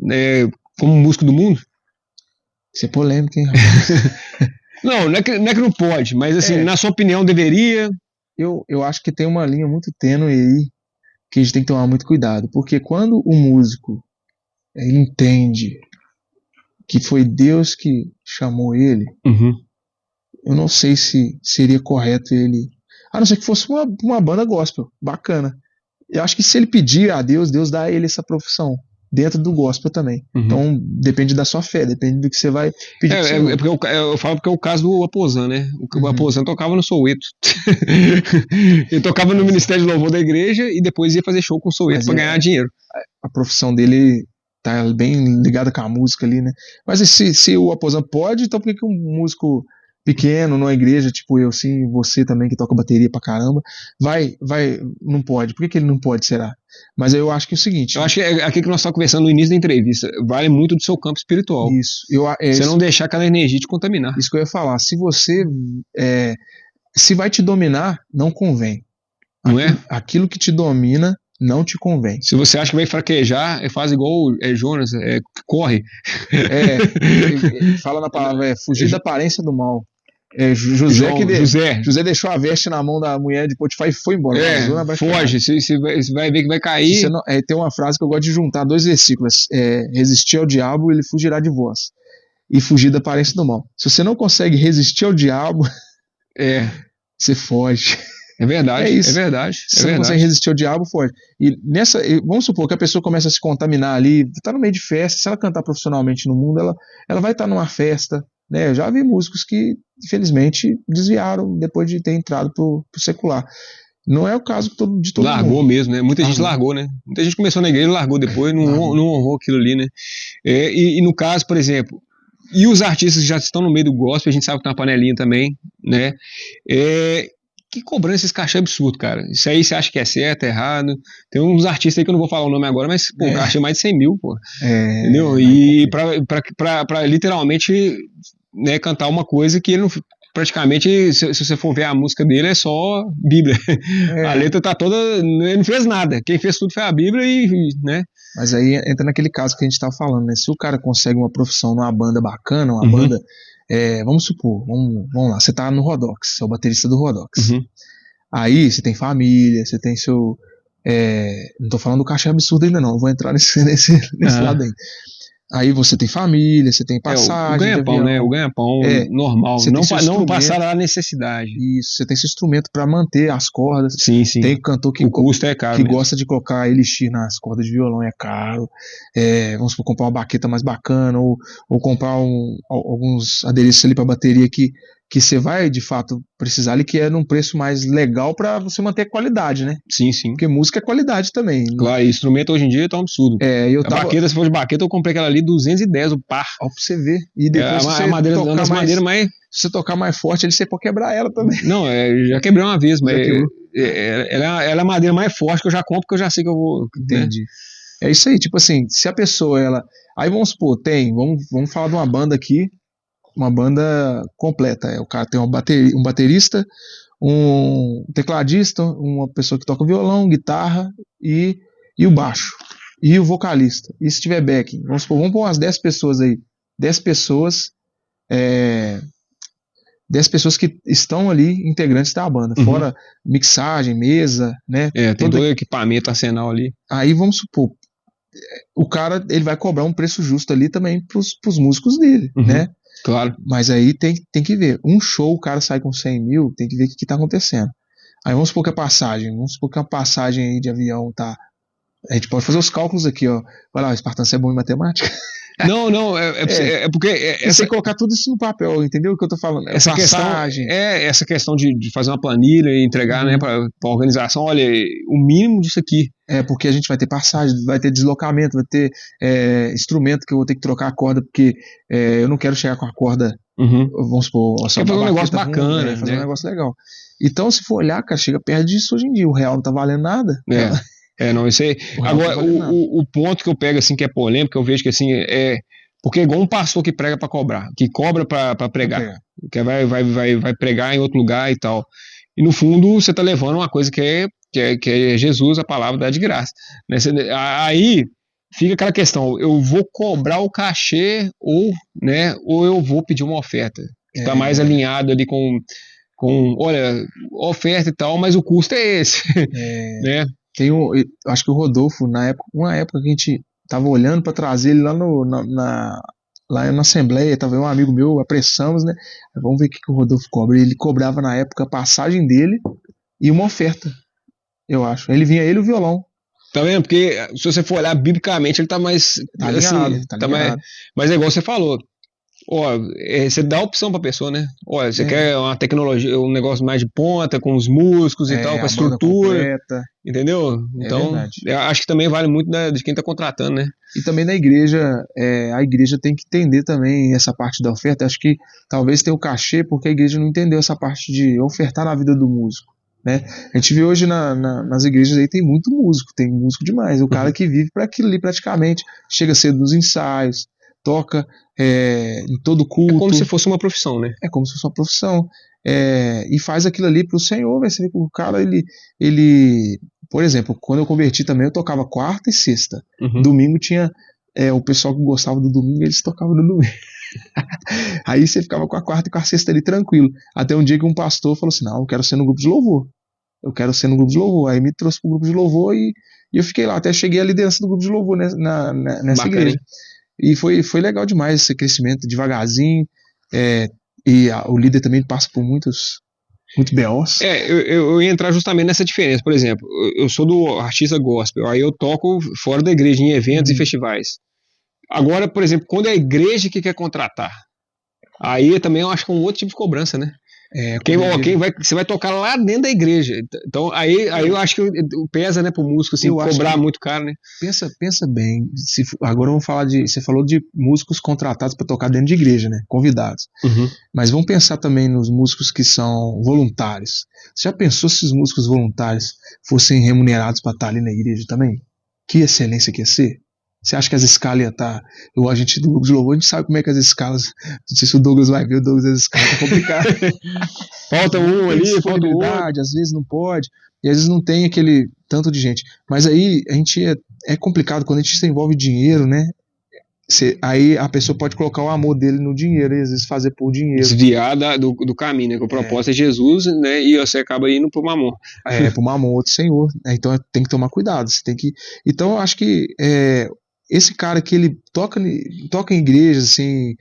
né, como músico do mundo? Isso é polêmica, hein? Não é que não pode, mas assim, na sua opinião, deveria? Eu acho que tem uma linha muito tênue aí que a gente tem que tomar muito cuidado, porque quando o músico entende que foi Deus que chamou ele, eu não sei se seria correto ele, a não ser que fosse uma banda gospel, bacana. Eu acho que se ele pedir a Deus, Deus dá a ele essa profissão, dentro do gospel também. Então depende da sua fé, depende do que você vai pedir. Porque eu falo porque é o caso do Aposan, né? O Aposan tocava no Soweto. Ele tocava no Ministério de Louvor da igreja e depois ia fazer show com o Soweto para ganhar dinheiro. A profissão dele tá bem ligada com a música ali, né? Mas se o Aposan pode, então por que um músico pequeno, numa igreja, tipo eu, assim, você também que toca bateria pra caramba, não pode? Por que ele não pode, será? Mas eu acho que é o seguinte... Eu acho que é aquilo que nós estamos conversando no início da entrevista, vale muito do seu campo espiritual. Isso. Você não deixar aquela energia te contaminar. Isso que eu ia falar, se você... se vai te dominar, não convém. Não é? Aquilo que te domina não te convém. Se você acha que vai fraquejar, faz igual Jonas, corre. Fala na palavra, fugir da aparência do mal. José deixou a veste na mão da mulher de Potifar e foi embora. Foge, você vai ver que vai cair. Tem uma frase que eu gosto de juntar, 2 versículos. Resistir ao diabo, ele fugirá de vós. E fugir da aparência do mal. Se você não consegue resistir ao diabo, você foge. É verdade, isso. É verdade. Se você não consegue resistir ao diabo, foge. E vamos supor que a pessoa começa a se contaminar ali, tá no meio de festa, se ela cantar profissionalmente no mundo, ela vai estar numa festa, né? Eu já vi músicos que, infelizmente, desviaram depois de ter entrado pro secular. Não é o caso de todo mundo. Largou mesmo, né? Muita gente largou, né? Muita gente começou na igreja e largou depois, não honrou aquilo ali, né? E no caso, por exemplo, e os artistas que já estão no meio do gospel, a gente sabe que tem uma panelinha também, né? Que cobrando esses cachê absurdo, cara. Isso aí você acha que é certo, é errado? Tem uns artistas aí que eu não vou falar o nome agora, mas, pô, cachê mais de 100 mil, pô. Entendeu? E pra literalmente, né, cantar uma coisa que ele não... Praticamente, se você for ver a música dele, é só Bíblia. A letra tá toda... Ele não fez nada. Quem fez tudo foi a Bíblia né? Mas aí entra naquele caso que a gente tava falando, né? Se o cara consegue uma profissão numa banda bacana, uma banda... vamos supor, vamos lá, você tá no Rodox, você é o baterista do Rodox. Aí você tem família, você tem seu... não tô falando do cachê absurdo ainda não, vou entrar nesse lado aí. Aí você tem família, você tem passagem. O ganha-pão, né? O ganha-pão normal. Não passar a necessidade. Isso, você tem esse instrumento para manter as cordas. Sim. Tem cantor que, o custo é caro que gosta de colocar elixir nas cordas de violão, é caro. Vamos comprar uma baqueta mais bacana, ou comprar alguns adereços ali para bateria que que você vai, de fato, precisar ali, que é num preço mais legal para você manter a qualidade, né? Sim, sim. Porque música é qualidade também. Claro, e instrumento hoje em dia tá um absurdo. Baqueta, se for de baqueta, eu comprei aquela ali 210 o par. Ó, pra você ver. E depois a madeira, mais... Se você tocar mais forte, você pode quebrar ela também. Não, já quebrei uma vez, mas ela é a madeira mais forte que eu já compro, porque eu já sei que eu vou... Entendi. Né? É isso aí, tipo assim, se a pessoa, aí vamos supor, vamos falar de uma banda aqui, uma banda completa. O cara tem um baterista, um tecladista, uma pessoa que toca violão, guitarra e o baixo. E o vocalista. E se tiver backing, vamos pôr umas 10 pessoas aí. 10 pessoas que estão ali, integrantes da banda. Fora mixagem, mesa, né? Tem todo o equipamento, arsenal ali. Aí vamos supor, o cara ele vai cobrar um preço justo ali também pros músicos dele, né? Claro. Mas aí tem que ver. Um show, o cara sai com 100 mil, tem que ver o que tá acontecendo. Aí vamos supor que a passagem aí de avião tá... A gente pode fazer os cálculos aqui, ó. Vai lá, o Espartano, você é bom em matemática? Não, é porque... Você tem que colocar tudo isso no papel, entendeu o que eu tô falando? Essa questão de fazer uma planilha e entregar, né, pra organização, olha, o mínimo disso aqui. Porque a gente vai ter passagem, vai ter deslocamento, vai ter instrumento que eu vou ter que trocar a corda, porque eu não quero chegar com a corda, vamos supor... Quer fazer um negócio bacana, né? Fazer um negócio legal. Então, se for olhar, cara, chega perto disso hoje em dia, o real não tá valendo nada. Não, isso aí. Agora, o ponto que eu pego, assim, que é polêmico, que eu vejo que, assim, porque é igual um pastor que prega pra cobrar, que cobra pra pregar, que vai pregar em outro lugar e tal. E, no fundo, você tá levando uma coisa que é Jesus, a palavra dá de graça. Né? Aí fica aquela questão, eu vou cobrar o cachê ou eu vou pedir uma oferta, que tá mais alinhado ali com, olha, oferta e tal, mas o custo é esse. Né? Acho que o Rodolfo, uma época que a gente tava olhando para trazer ele lá na Assembleia, tava um amigo meu, apressamos, né? Vamos ver o que o Rodolfo cobra. Ele cobrava na época a passagem dele e uma oferta, eu acho. Ele vinha ele e o violão. Tá vendo? Porque se você for olhar biblicamente, ele tá mais... Tá ligado, assim, tá ligado. Mas é igual você falou. Você dá opção pra pessoa, né? Você quer uma tecnologia, um negócio mais de ponta, com os músicos e tal, com a estrutura. Entendeu? Então, eu acho que também vale muito de quem tá contratando, né? E também na igreja, a igreja tem que entender também essa parte da oferta. Acho que talvez tenha o cachê, porque a igreja não entendeu essa parte de ofertar na vida do músico. Né? A gente vê hoje nas igrejas aí tem muito músico, tem músico demais. O cara que vive para aquilo ali praticamente, chega cedo nos ensaios, toca em todo culto. É como se fosse uma profissão, né? É como se fosse uma profissão. E faz aquilo ali pro Senhor. Você vê que o cara, ele... Por exemplo, quando eu converti também, eu tocava quarta e sexta. Domingo tinha... o pessoal que gostava do domingo, eles tocavam no domingo. Aí você ficava com a quarta e com a sexta ali tranquilo. Até um dia que um pastor falou assim, não, eu quero ser no grupo de louvor. Aí me trouxe pro grupo de louvor e eu fiquei lá. Até cheguei à liderança do grupo de louvor nessa igreja. E foi legal demais esse crescimento, devagarzinho. E o líder também passa por muitos BOs. Eu ia entrar justamente nessa diferença. Por exemplo, eu sou do artista gospel, aí eu toco fora da igreja, em eventos e festivais. Agora, por exemplo, quando é a igreja que quer contratar, aí também eu acho que é um outro tipo de cobrança, né? Você vai tocar lá dentro da igreja. Então, aí eu acho que pesa, né, pro músico, assim, cobrar muito caro, né? Pensa bem. Agora vamos falar você falou de músicos contratados para tocar dentro de igreja, né? Convidados. Mas vamos pensar também nos músicos que são voluntários. Você já pensou se os músicos voluntários fossem remunerados para estar ali na igreja também? Que excelência que ia ser? Você acha que as escalas iam estar... A gente do grupo de louvor, a gente sabe como é que as escalas... Não sei se o Douglas vai ver, as escalas tá complicado. Falta um ali, falta outro. Às vezes não pode, e às vezes não tem aquele tanto de gente. Mas aí a gente é complicado quando a gente se envolve dinheiro, né? Aí a pessoa pode colocar o amor dele no dinheiro, e às vezes fazer por dinheiro. Desviar do caminho, né? Que o propósito é Jesus, né? E você acaba indo pro mamon. Pro mamon, outro senhor. Então tem que tomar cuidado. Então eu acho que esse cara que ele toca em igrejas assim,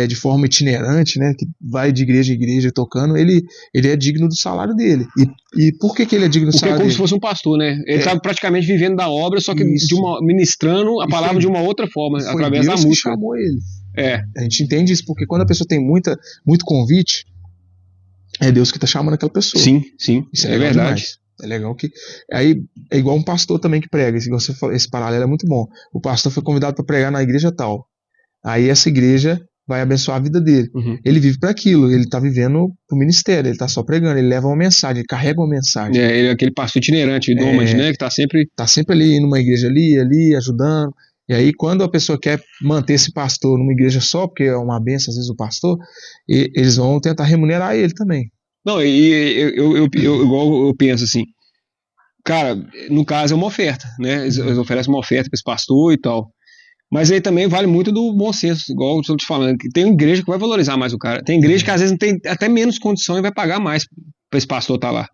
de forma itinerante, né, que vai de igreja em igreja tocando, ele é digno do salário dele. E por que ele é digno do salário dele? Porque é como se fosse um pastor, né? Ele estava praticamente vivendo da obra, só que ministrando a palavra de uma outra forma, através Deus da música. Que chamou ele. A gente entende isso, porque quando a pessoa tem muito convite, é Deus que tá chamando aquela pessoa. Sim, Isso é verdade. Demais. É legal que. Aí é igual um pastor também que prega. Esse paralelo é muito bom. O pastor foi convidado para pregar na igreja tal. Aí essa igreja vai abençoar a vida dele. Uhum. Ele vive para aquilo, ele tá vivendo pro ministério, ele tá só pregando, ele leva uma mensagem, ele carrega uma mensagem. Ele é aquele pastor itinerante, nômade, né? Que tá sempre ali numa igreja ali, ajudando. E aí, quando a pessoa quer manter esse pastor numa igreja só, porque é uma benção, às vezes, o pastor, eles vão tentar remunerar ele também. Não, igual eu penso assim, cara, no caso é uma oferta, né? Eles oferecem uma oferta para esse pastor e tal. Mas aí também vale muito do bom senso, igual eu estou te falando, que tem igreja que vai valorizar mais o cara. Tem igreja que às vezes não tem até menos condição e vai pagar mais para esse pastor estar lá.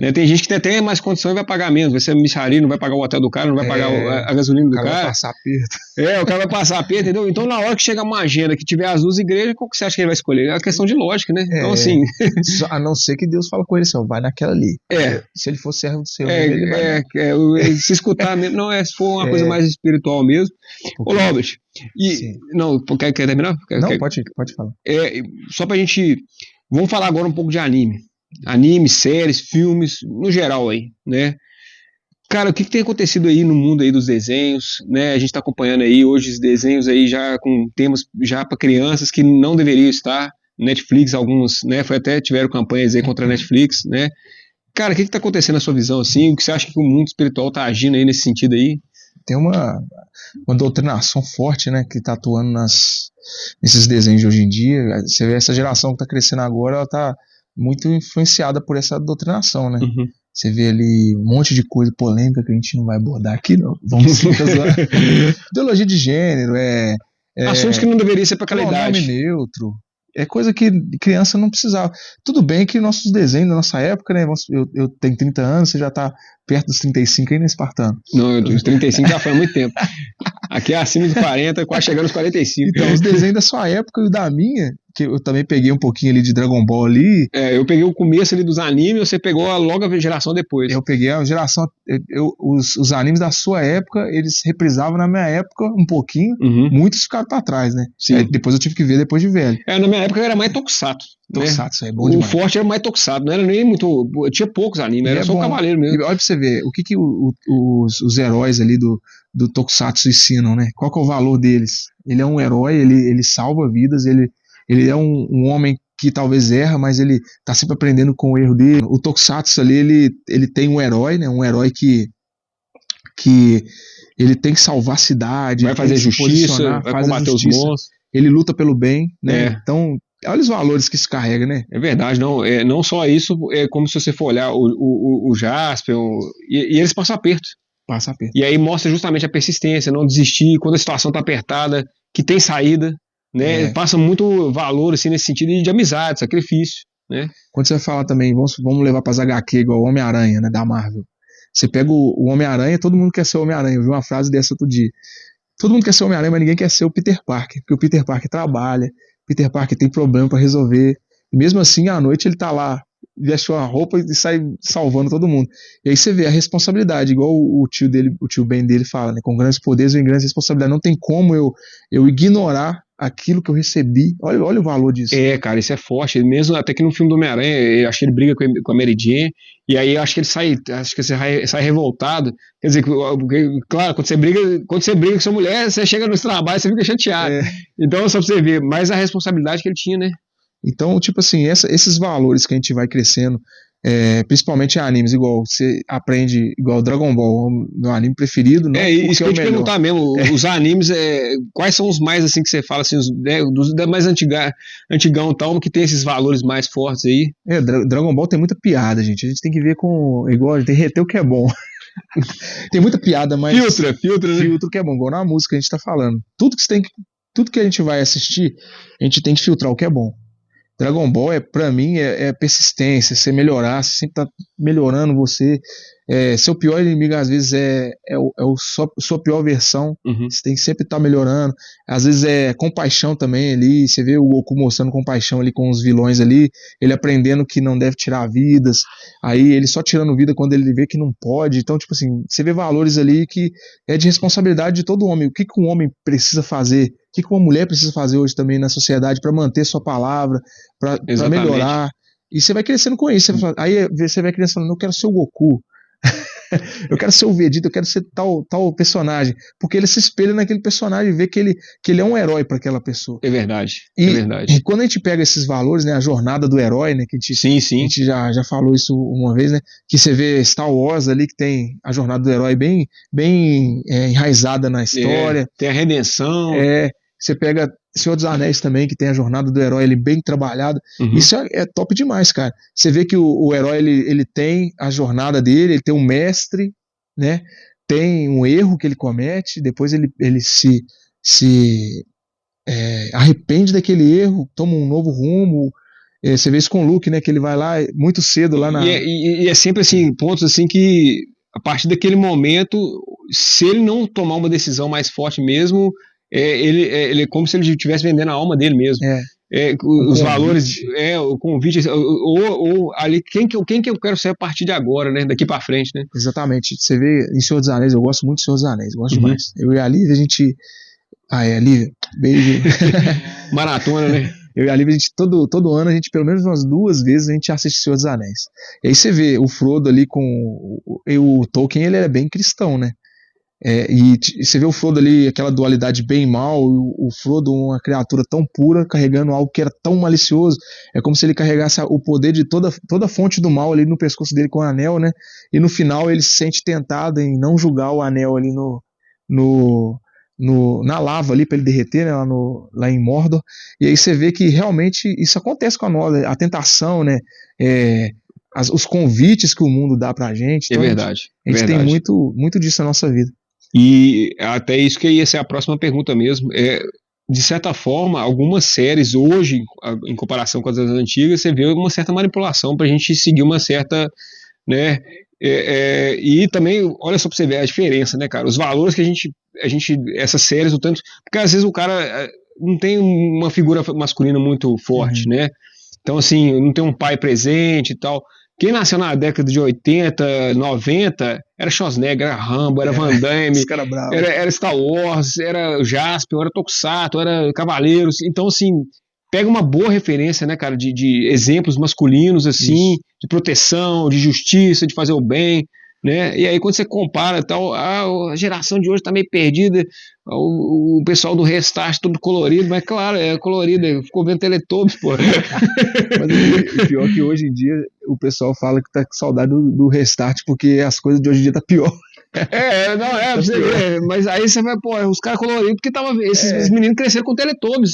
Né? Tem gente que tem até mais condição e vai pagar menos. Vai ser micharia, não vai pagar o hotel do cara, não vai pagar a gasolina do cara. O cara vai passar aperto. O cara vai passar aperto, entendeu? Então, na hora que chega uma agenda que tiver as duas igrejas, qual que você acha que ele vai escolher? É uma questão de lógica, né? Então, assim. A não ser que Deus fale com ele assim, vai naquela ali. Se ele for servo do Senhor, ele vai. Se escutar mesmo, não se for uma coisa mais espiritual mesmo. Ô, Robert, não, quer terminar? Não, pode falar. Só pra gente. Vamos falar agora um pouco de anime. Anime, séries, filmes, no geral aí, né? Cara, o que tem acontecido aí no mundo aí dos desenhos, né? A gente tá acompanhando aí hoje os desenhos aí já com temas já para crianças que não deveriam estar. Netflix, alguns, né? Até tiveram campanhas aí contra a Netflix, né? Cara, o que tá acontecendo na sua visão, assim? O que você acha que o mundo espiritual tá agindo aí nesse sentido aí? Tem uma doutrinação forte, né? Que tá atuando nesses desenhos de hoje em dia. Você vê essa geração que tá crescendo agora, ela tá muito influenciada por essa doutrinação, né? Uhum. Você vê ali um monte de coisa polêmica que a gente não vai abordar aqui, não. Vamos zoar. Ideologia de gênero, assuntos que não deveriam ser para aquela idade. Nome neutro. É coisa que criança não precisava. Tudo bem que nossos desenhos da nossa época, né? Eu tenho 30 anos, você já tá perto dos 35 aí, né, Espartano? Não, os 35 já foi há muito tempo. Aqui é acima de 40, quase chegando aos 45. Então, os desenhos da sua época e da minha, que eu também peguei um pouquinho ali de Dragon Ball ali. Eu peguei o começo ali dos animes, você pegou logo a geração depois. Eu peguei a geração. Os animes da sua época, eles reprisavam na minha época um pouquinho. Muitos ficaram pra trás, né? Depois eu tive que ver depois de velho. Na minha época era mais Tokusatsu. Tokusatsu, é bom demais. O forte era mais Tokusatsu, não era nem muito. Tinha poucos animes, era só o Cavaleiro mesmo. E olha pra você ver, o que os heróis ali do Tokusatsu ensinam, né? Qual que é o valor deles? Ele é um herói, ele salva vidas, ele é um homem que talvez erra, mas ele tá sempre aprendendo com o erro dele. O Tokusatsu ali, ele tem um herói, né? Um herói que ele tem que salvar a cidade, vai fazer justiça, vai combater os monstros. Ele luta pelo bem, né? Então, olha os valores que isso carrega, né? É verdade, não só isso, é como se você for olhar o Jasper, e eles passam aperto. E aí mostra justamente a persistência, não desistir, quando a situação tá apertada, que tem saída, né? Passa muito valor assim, nesse sentido de amizade, sacrifício, né? Quando você fala também, vamos levar para as HQ igual o Homem-Aranha, né, da Marvel. Você pega o Homem-Aranha, todo mundo quer ser o Homem-Aranha. Eu vi uma frase dessa outro dia. Todo mundo quer ser o Homem-Aranha, mas ninguém quer ser o Peter Parker, porque o Peter Parker trabalha, o Peter Parker tem problema para resolver, e mesmo assim à noite ele tá lá, veste uma roupa e sai salvando todo mundo. E aí você vê a responsabilidade, igual o tio Ben dele fala, né? Com grandes poderes vem grandes responsabilidades. Não tem como eu ignorar aquilo que eu recebi. Olha o valor disso. Cara, isso é forte. Mesmo até que no filme do Homem-Aranha, eu acho que ele briga com a Mary Jane, e aí eu acho que ele sai revoltado. Quer dizer, claro, quando você briga com sua mulher, você chega no trabalho, você fica chateado. Então, só pra você ver, mas a responsabilidade que ele tinha, né? Então, tipo assim, esses valores que a gente vai crescendo, principalmente em animes, igual você aprende, igual Dragon Ball, meu anime preferido, não isso que eu ia te perguntar mesmo, os animes, quais são os mais, assim, que você fala, assim, dos mais antigão e tal, que tem esses valores mais fortes aí? Dragon Ball tem muita piada, gente, a gente tem que ver igual, tem que reter o que é bom. Tem muita piada, mas... Filtra, né? Filtro que é bom, igual na música a gente tá falando. Tudo que a gente vai assistir, a gente tem que filtrar o que é bom. Dragon Ball, pra mim, é persistência, você melhorar, você sempre tá melhorando você. Seu pior inimigo, às vezes, é sua pior versão. Você tem que sempre estar melhorando. Às vezes é compaixão também ali. Você vê o Goku mostrando compaixão ali com os vilões ali. Ele aprendendo que não deve tirar vidas. Aí ele só tirando vida quando ele vê que não pode. Então, tipo assim, você vê valores ali que é de responsabilidade de todo homem. O que um homem precisa fazer? O que uma mulher precisa fazer hoje também na sociedade para manter sua palavra, para melhorar. E você vai crescendo com isso. Aí você vai crescendo falando, eu quero ser o Goku. Eu quero ser o Vegeta, eu quero ser tal personagem. Porque ele se espelha naquele personagem e vê que ele é um herói para aquela pessoa. É verdade, é verdade. E quando a gente pega esses valores, né, a jornada do herói, né, que a gente já falou isso uma vez, né, que você vê Star Wars ali, que tem a jornada do herói bem enraizada na história. Tem a redenção. Você pega Senhor dos Anéis também, que tem a jornada do herói ele bem trabalhada. Isso é top demais, cara. Você vê que o herói ele tem a jornada dele, ele tem um mestre, né? Tem um erro que ele comete, depois ele se arrepende daquele erro, toma um novo rumo. Você vê isso com o Luke, né? Que ele vai lá muito cedo lá na. E é sempre assim, pontos assim que a partir daquele momento, se ele não tomar uma decisão mais forte mesmo, ele é como se ele estivesse vendendo a alma dele mesmo. Os valores, o convite, ou ali, quem que eu quero ser a partir de agora, né? Daqui pra frente, né? Exatamente. Você vê em Senhor dos Anéis, eu gosto muito de Senhor dos Anéis, gosto demais. Eu e a Lívia, a gente. Lívia, beijo. Maratona, né? Eu e a Lívia, a gente, todo ano, a gente, pelo menos umas 2 vezes, a gente assiste Senhor dos Anéis. E aí você vê o Frodo ali com. O Tolkien, ele é bem cristão, né? E você vê o Frodo ali, aquela dualidade bem e mal, o Frodo, uma criatura tão pura, carregando algo que era tão malicioso. É como se ele carregasse o poder de toda a fonte do mal ali no pescoço dele com o anel, né? E no final ele se sente tentado em não julgar o anel ali na lava ali para ele derreter, né, lá em Mordor. E aí você vê que realmente isso acontece com a tentação, né? Os convites que o mundo dá pra gente. Então, verdade. A gente tem muito disso na nossa vida. E até isso que ia ser a próxima pergunta mesmo. De certa forma, algumas séries hoje, em comparação com as antigas, você vê uma certa manipulação pra gente seguir uma certa, né? E também, olha só pra você ver a diferença, né, cara? Os valores que a gente essas séries, o tanto. Porque às vezes o cara não tem uma figura masculina muito forte, né? Então, assim, não tem um pai presente e tal. Quem nasceu na década de 80, 90, era Schwarzenegger, era Rambo, era Van Damme, era Star Wars, era Jaspion, era Tokusatsu, era Cavaleiros. Então, assim, pega uma boa referência, né, cara, de exemplos masculinos, assim, de proteção, de justiça, de fazer o bem, né? E aí quando você compara tal, a geração de hoje tá meio perdida, o pessoal do Restart todo colorido, mas claro, é colorido, ficou vendo Teletubbies, pô. Mas o pior é que hoje em dia o pessoal fala que tá com saudade do Restart, porque as coisas de hoje em dia tá pior. Você vê, mas aí você vai, pô, os caras coloridos, porque esses meninos cresceram com Teletubbies,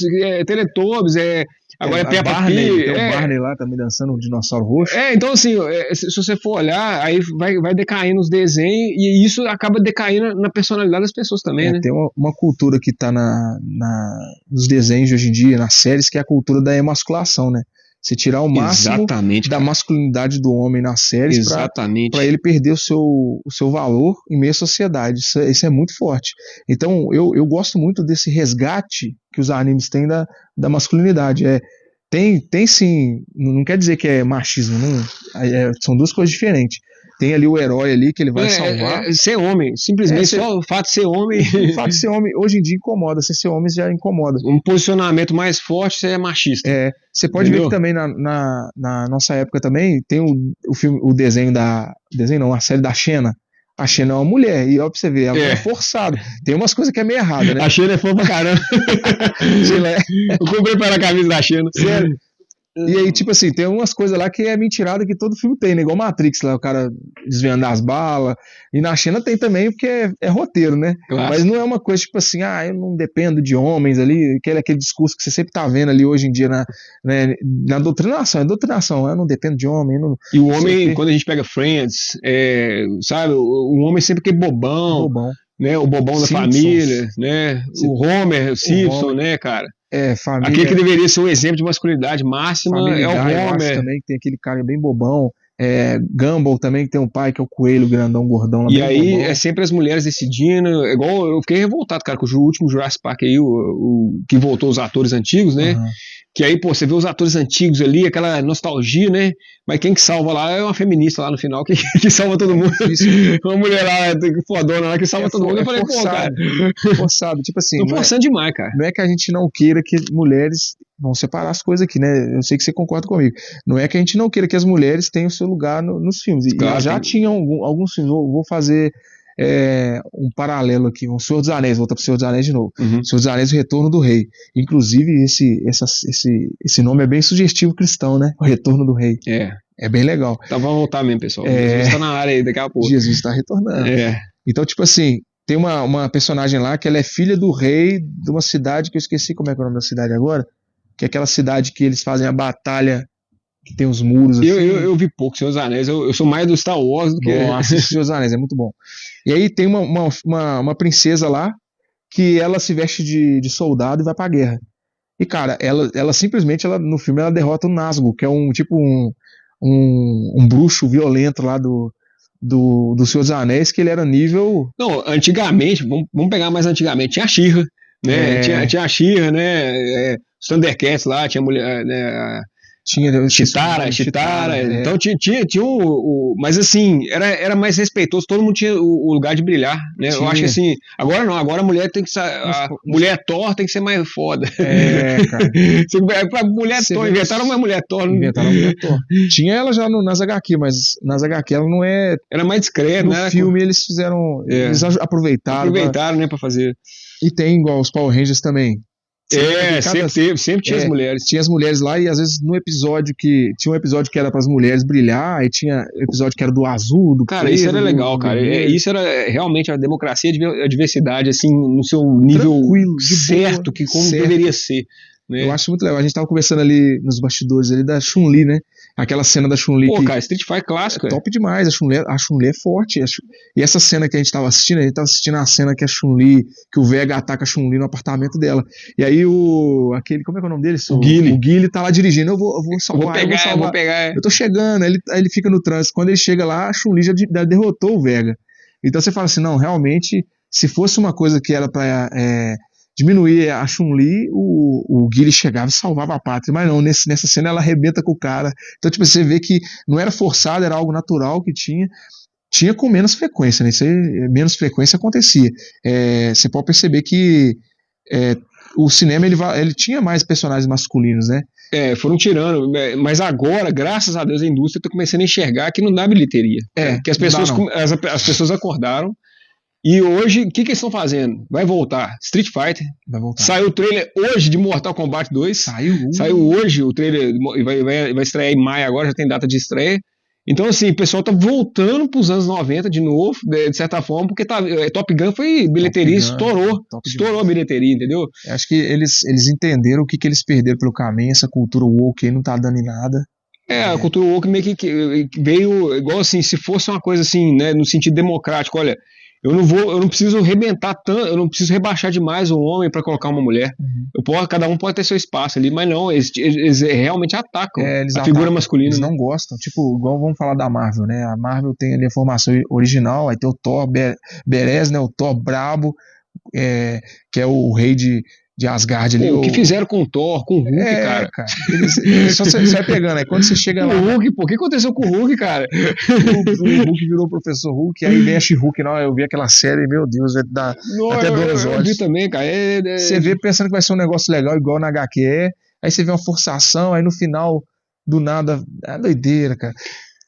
agora é Peppa Pig. Tem o Barney lá também dançando um dinossauro roxo. Então assim, se você for olhar, aí vai decaindo os desenhos, e isso acaba decaindo na personalidade das pessoas também, né? Tem uma cultura que tá nos desenhos de hoje em dia, nas séries, que é a cultura da emasculação, né? Você tirar o máximo da masculinidade do homem nas séries para ele perder o seu valor em meio à sociedade. Isso é muito forte. Então eu gosto muito desse resgate que os animes têm da masculinidade. Tem sim, não quer dizer que é machismo, não, são duas coisas diferentes. Tem ali o herói ali que ele vai salvar. Ser homem, simplesmente só o fato de ser homem. O fato de ser homem hoje em dia incomoda. Se ser homem já incomoda. Um posicionamento mais forte, você é machista. Você pode ver que também na nossa época também tem o filme, a série da Xena. A Xena é uma mulher, e ó, pra você ver, ela é forçada. Tem umas coisas que é meio errada, né? A Xena é fofa pra caramba. Eu comprei para a camisa da Xena. Sério. E aí, tipo assim, tem umas coisas lá que é mentirada que todo filme tem, né? Igual Matrix lá, o cara desviando as balas. E na China tem também, porque é roteiro, né? Claro. Mas não é uma coisa tipo assim, eu não dependo de homens ali, aquele discurso que você sempre tá vendo ali hoje em dia na doutrinação. Eu não dependo de homem. E o homem, quando a gente pega Friends, sabe, o homem sempre que é bobão. Né? O bobão da família, né? O Homer, o Simpson, né, cara? Família. Aquele que deveria ser um exemplo de masculinidade máxima é o Homer. Também, que tem aquele cara bem bobão. Gumball também, que tem um pai que é o coelho grandão, gordão. E aí bobão. É sempre as mulheres decidindo. Igual eu fiquei revoltado, cara, com o último Jurassic Park aí, que voltou os atores antigos, né? Que aí, pô, você vê os atores antigos ali, aquela nostalgia, né? Mas quem que salva lá é uma feminista lá no final, que salva todo mundo. Uma mulher lá, fodona lá, que salva todo mundo. Eu falei, forçado, pô, cara. Forçado, tipo assim. Tô forçando demais, cara. Não é que a gente não queira que mulheres vamos separar as coisas aqui, né? Eu sei que você concorda comigo. Não é que a gente não queira que as mulheres tenham seu lugar nos filmes. E Claro, já tinham alguns filmes. Vou fazer um paralelo aqui. O Senhor dos Anéis, volta para o Senhor dos Anéis de novo. Uhum. Senhor dos Anéis, o Retorno do Rei. Inclusive, esse nome é bem sugestivo cristão, né? O Retorno do Rei. É bem legal. Então vamos voltar mesmo, pessoal. Jesus está na área aí daqui a pouco. Jesus está retornando. Então, tipo assim, tem uma personagem lá que ela é filha do rei de uma cidade que eu esqueci como é que é o nome da cidade agora, que é aquela cidade que eles fazem a batalha, que tem os muros assim. Eu vi pouco Senhor dos Anéis, eu sou mais do Star Wars do que... Nossa, Senhor dos Anéis, é muito bom. E aí tem uma princesa lá, que ela se veste de soldado e vai pra guerra. E cara, ela simplesmente, no filme, ela derrota o Nazgûl, que é um bruxo violento lá do Senhor dos Anéis, que ele era nível... Não, antigamente, vamos pegar mais antigamente, tinha a She-Ra, né? Tinha a She-Ra, né? Os Thundercats lá, tinha a mulher, né? Tinha Chitara. Então tinha mas assim, era mais respeitoso, todo mundo tinha o lugar de brilhar, né? Eu acho que assim, agora não, agora a mulher tem que mulher Thor tem que ser mais foda. Cara. Pra mulher Thor, inventaram uma mulher Thor. Tinha ela já nas HQ, mas nas HQ ela não é... Era mais discreta, no né? No filme eles fizeram... Eles aproveitaram, né, pra fazer. E tem igual os Power Rangers também. Sempre tinha as mulheres. Tinha as mulheres lá, e às vezes no episódio tinha um episódio que era para as mulheres brilhar, aí tinha episódio que era do azul, do cara, preto, isso era legal, cara. Isso era realmente a democracia, a diversidade, assim, no seu nível tranquilo, certo, que como certo. Deveria ser. Né? Eu acho muito legal. A gente tava conversando ali nos bastidores ali da Chun-Li, né? Aquela cena da Chun-Li. Pô, cara, Street Fighter clássico. É top demais. A Chun-Li é forte. E essa cena que a gente tava assistindo a cena que a Chun-Li, que o Vega ataca a Chun-Li no apartamento dela. E aí aquele, como é que é o nome dele? O Guile. O Guile tá lá dirigindo. Eu vou salvar, eu vou pegar. Eu tô chegando. Aí ele fica no trânsito. Quando ele chega lá, a Chun-Li já derrotou o Vega. Então você fala assim, não, realmente, se fosse uma coisa que era pra... diminuir a Chun-Li, o Guile chegava e salvava a pátria, mas não, nessa cena ela arrebenta com o cara. Então, tipo, você vê que não era forçado, era algo natural que tinha com menos frequência, né? Isso aí, menos frequência acontecia. Você pode perceber que o cinema ele tinha mais personagens masculinos, né? Foram tirando, mas agora, graças a Deus, a indústria está começando a enxergar que não dá bilheteria. Que as pessoas acordaram. E hoje, o que eles estão fazendo? Vai voltar Street Fighter. Saiu o trailer hoje de Mortal Kombat 2. Saiu hoje o trailer, vai estrear em maio agora, já tem data de estreia. Então, assim, o pessoal tá voltando pros anos 90 de novo, de certa forma, porque Top Gun foi bilheteria, estourou a bilheteria, entendeu? Acho que eles entenderam o que eles perderam pelo caminho, essa cultura woke aí não tá dando em nada. A cultura woke meio que veio igual assim, se fosse uma coisa assim, né, no sentido democrático, olha... Eu não preciso arrebentar tanto, eu não preciso rebaixar demais um homem para colocar uma mulher. Cada um pode ter seu espaço ali, mas não, eles realmente atacam a figura masculina. Eles não gostam, tipo, igual vamos falar da Marvel, né? A Marvel tem ali a formação original, aí tem o Thor Beres, né? O Thor brabo, que é o rei de Asgard ali. O que fizeram com o Thor, com o Hulk, cara. Só você vai pegando, aí quando você chega lá... O Hulk, pô, o que aconteceu com o Hulk, cara? O Hulk virou o Professor Hulk, aí vem a She-Hulk, eu vi aquela série, meu Deus, vai dar até 2 horas. Eu vi também, cara. Você vê pensando que vai ser um negócio legal, igual na HQ, aí você vê uma forçação, aí no final, do nada, é doideira, cara.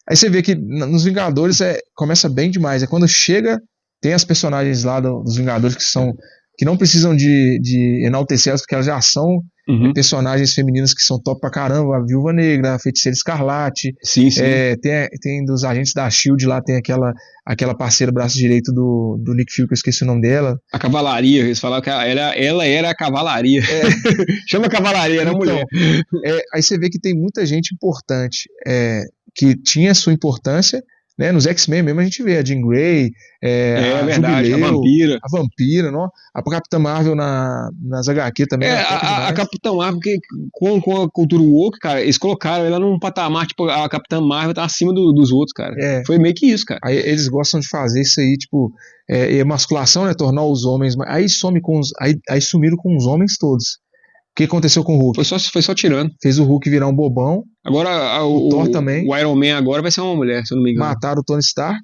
Aí você vê que nos Vingadores começa bem demais, quando chega, tem as personagens lá dos Vingadores que não precisam de enaltecer elas, porque elas já são personagens femininas que são top pra caramba, a Viúva Negra, a Feiticeira Escarlate, sim. Tem dos agentes da SHIELD lá, tem aquela parceira braço direito do Nick Fury, que eu esqueci o nome dela. A Cavalaria, eles falaram que ela era a Cavalaria. Chama Cavalaria, era mulher. Aí você vê que tem muita gente importante, que tinha sua importância, né? Nos X-Men mesmo a gente vê a Jean Grey, a verdade, Jubileu, a Vampira, não? A Capitã Marvel nas HQ também. A Capitã Marvel, com a cultura woke, cara, eles colocaram ela num patamar, tipo, a Capitã Marvel tá acima dos outros, cara. Foi meio que isso, cara. Aí eles gostam de fazer isso aí, tipo, emasculação, né? Tornar os homens. Aí sumiram com os homens todos. O que aconteceu com o Hulk? Foi só tirando. Fez o Hulk virar um bobão. Agora o Thor também. O Iron Man agora vai ser uma mulher, se eu não me engano. Mataram o Tony Stark.